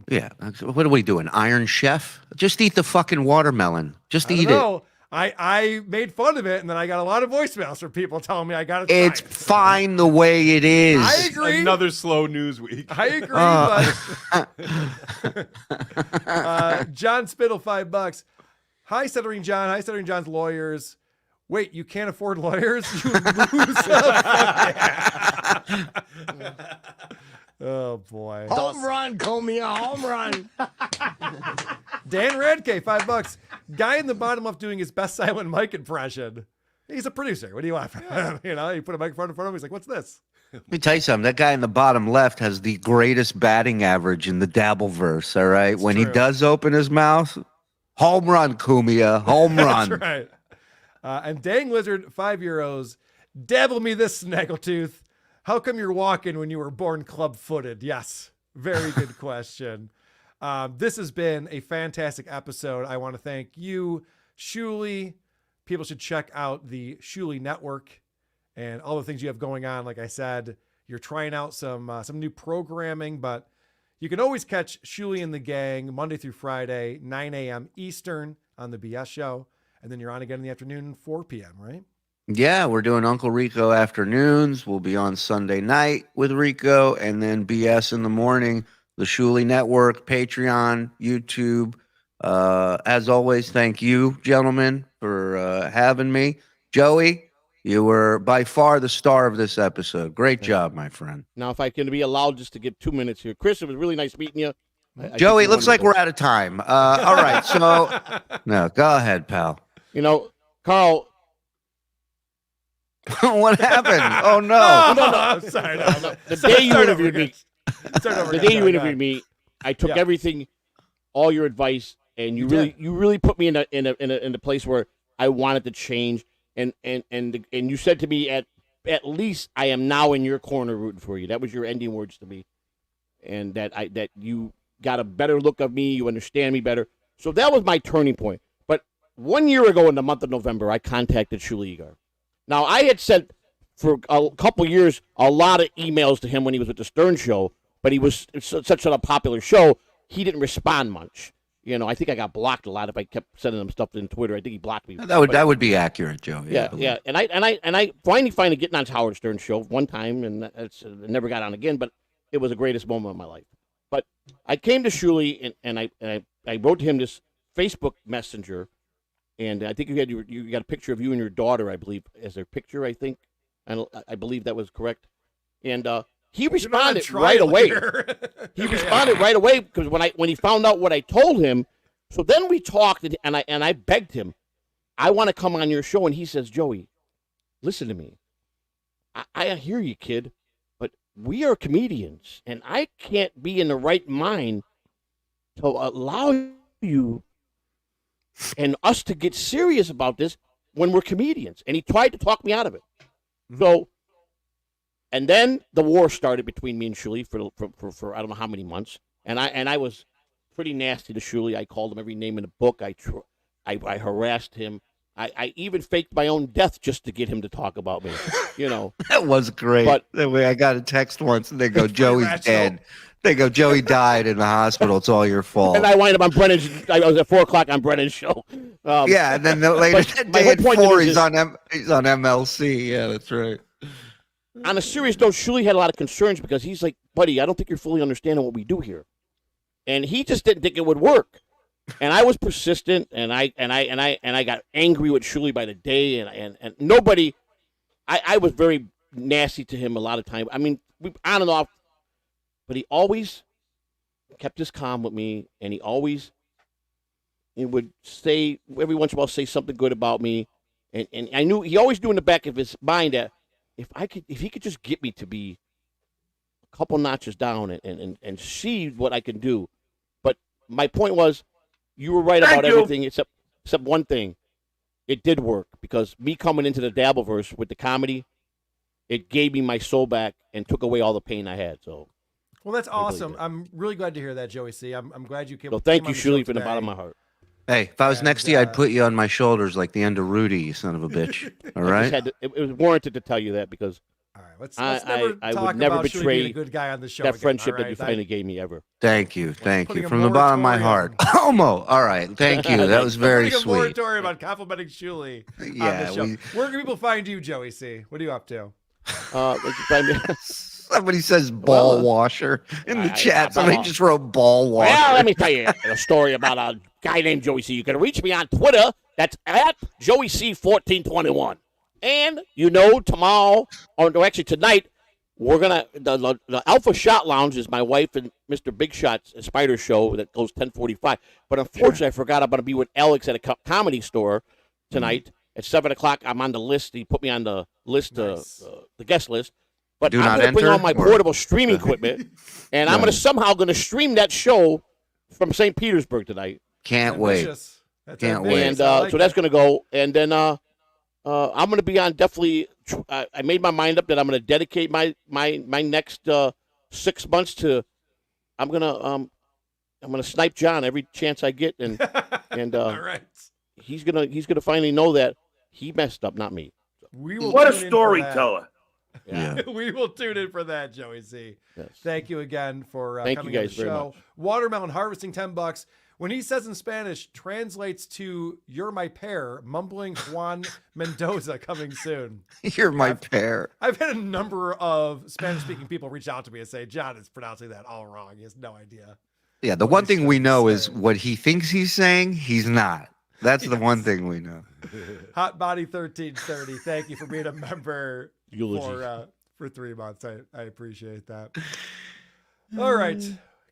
Yeah. What are we doing? Iron Chef? Just eat the fucking watermelon. Just eat it. I made fun of it, and then I got a lot of voicemails from people telling me I got to try It's fine the way it is. I agree. Another slow news week. I agree, but John Spittle, $5. Hi, Stuttering John. Hi, Stuttering John's lawyers. Wait, you can't afford lawyers? You loser. Oh, boy. Home run, Comia, home run. Dan Radke, $5. Guy in the bottom left doing his best Silent Mike impression. He's a producer. What do you want from him? You know, you put a microphone in front of him. He's like, what's this? Let me tell you something. That guy in the bottom left has the greatest batting average in the Dabbleverse. All right, It's when true. he does open his mouth, home run, Kumia, home run. That's right. And Dang Lizard, €5. Dabble me this, Snaggletooth. How come you're walking when you were born club-footed? Yes, very good question. This has been a fantastic episode. I want to thank you, Shuli. People should check out the Shuli Network and all the things you have going on. Like I said, you're trying out some new programming, but you can always catch Shuli and the gang Monday through Friday, 9 a.m. Eastern on the BS show. And then you're on again in the afternoon, 4 p.m., right? Yeah, we're doing Uncle Rico afternoons. We'll be on Sunday night with Rico, and then BS in the morning. The Shuli Network, Patreon, YouTube. As always, thank you, gentlemen, for having me. Joey, you were by far the star of this episode. Great job, my friend. Now, if I can be allowed just to get 2 minutes here. Chris, it was really nice meeting you. Joey, it looks like we're out of time. All right, so no, go ahead, pal. You know, Karl. What happened? Oh, no. I'm sorry. The day you interviewed me, me, I took everything, all your advice, and you really put me in a place where I wanted to change. And you said to me, at least I am now in your corner rooting for you. That was your ending words to me, and that you got a better look of me, you understand me better. So that was my turning point. But 1 year ago in the month of November, I contacted Shuli Egar. Now, I had sent for a couple years a lot of emails to him when he was with the Stern Show, but he was such a popular show, he didn't respond much. You know, I think I got blocked a lot if I kept sending him stuff in Twitter. I think he blocked me. That would be accurate, Joe. Yeah. And I finally getting on Howard Stern Show one time, and I never got on again. But it was the greatest moment of my life. But I came to Shuli and I wrote to him this Facebook Messenger. And I think you got a picture of you and your daughter, I believe, as their picture, I think. And I believe that was correct. And he responded right away. He responded right away because when he found out what I told him. So then we talked, and I begged him, I want to come on your show. And he says, Joey, listen to me. I hear you, kid, but we are comedians, and I can't be in the right mind to allow you and us to get serious about this when we're comedians. And he tried to talk me out of it. Mm-hmm. So, and then the war started between me and Shuli for I don't know how many months. And I was pretty nasty to Shuli. I called him every name in the book. I harassed him. I even faked my own death just to get him to talk about me, you know. That was great. But I got a text once, and they go, Joey's dead. They go, Joey died in the hospital. It's all your fault. And I wind up on Brennan's. I was at 4:00 on Brennan's show. Yeah, and then later that day at 4, he's on MLC. Yeah, that's right. On a serious note, Shuli had a lot of concerns because he's like, buddy, I don't think you're fully understanding what we do here, and he just didn't think it would work. And I was persistent, and I got angry with Shuli by the day, and nobody. I was very nasty to him a lot of time. I mean, on and off. But he always kept his calm with me, and he would say, every once in a while, say something good about me. And I knew, he always knew in the back of his mind that if he could just get me to be a couple notches down and see what I can do. But my point was, you were right about everything except one thing. It did work, because me coming into the Dabbleverse with the comedy, it gave me my soul back and took away all the pain I had, so. Well, that's awesome. I'm really glad to hear that, Joey C. I'm glad you came. So thank you, Shuli, from the bottom of my heart. Hey, if I was next to you, I'd put you on my shoulders like the end of Rudy, you son of a bitch. All right? It was warranted to tell you that because all right, let's never I talk would never about betray being a good guy on the show that again, friendship right? that you finally gave me ever. Thank you. From the bottom of my heart. Homo. All right. Thank you. That was very sweet. sweet. Moratorium on complimenting Shuli on the show. Where can people find you, Joey C? What are you up to? Somebody says ball washer in the chat. Somebody just wrote ball washer. Well, let me tell you a story about a guy named Joey C. You can reach me on Twitter That's at Joey C 1421. And tomorrow, or actually tonight, we're gonna the Alpha Shot Lounge is my wife and Mr. Big Shot's Spider show that goes 10:45. But unfortunately, I forgot I'm gonna be with Alex at a comedy store tonight at 7:00. I'm on the list. He put me on the list, the guest list. But I'm gonna bring all my portable streaming equipment, and I'm somehow gonna stream that show from St. Petersburg tonight. Can't wait. Can't wait. And so that's gonna go, and then I'm gonna be on definitely. I made my mind up that I'm going to dedicate my next 6 months to. I'm gonna snipe John every chance I get, and all right. He's gonna finally know that he messed up, not me. What a storyteller! Yeah. We will tune in for that, Joey C. Yes. Thank you again for Thank coming you on guys the very show. much. Watermelon harvesting $10. When he says in Spanish, translates to "You're my pair," mumbling Juan Mendoza coming soon. You're my pair. I've had a number of Spanish-speaking people reach out to me and say, John is pronouncing that all wrong. He has no idea. Yeah, the one thing we know is what he thinks he's saying, he's not. That's the one thing we know. Hot Body 1330, thank you for being a member for 3 months. I appreciate that. All right.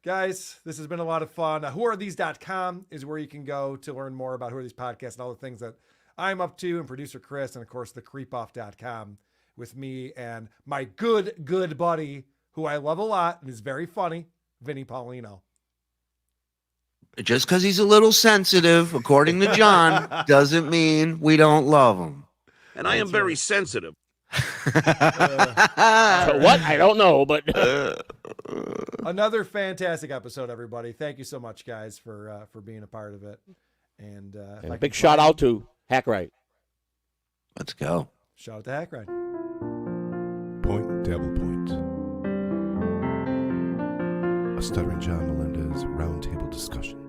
Guys, this has been a lot of fun. Whoarethese.com is where you can go to learn more about Who Are These podcasts and all the things that I'm up to, and producer Chris, and of course, thecreepoff.com with me and my good buddy, who I love a lot and is very funny, Vinnie Paulino. Just because he's a little sensitive, according to John, doesn't mean we don't love him. And I am very sensitive. So what? I don't know, but another fantastic episode, everybody. Thank you so much, guys, for being a part of it. And a big shout out to Hackrite. Let's go. Shout out to Hackrite. Point Dabblepoint. A Stuttering John Melendez roundtable discussion.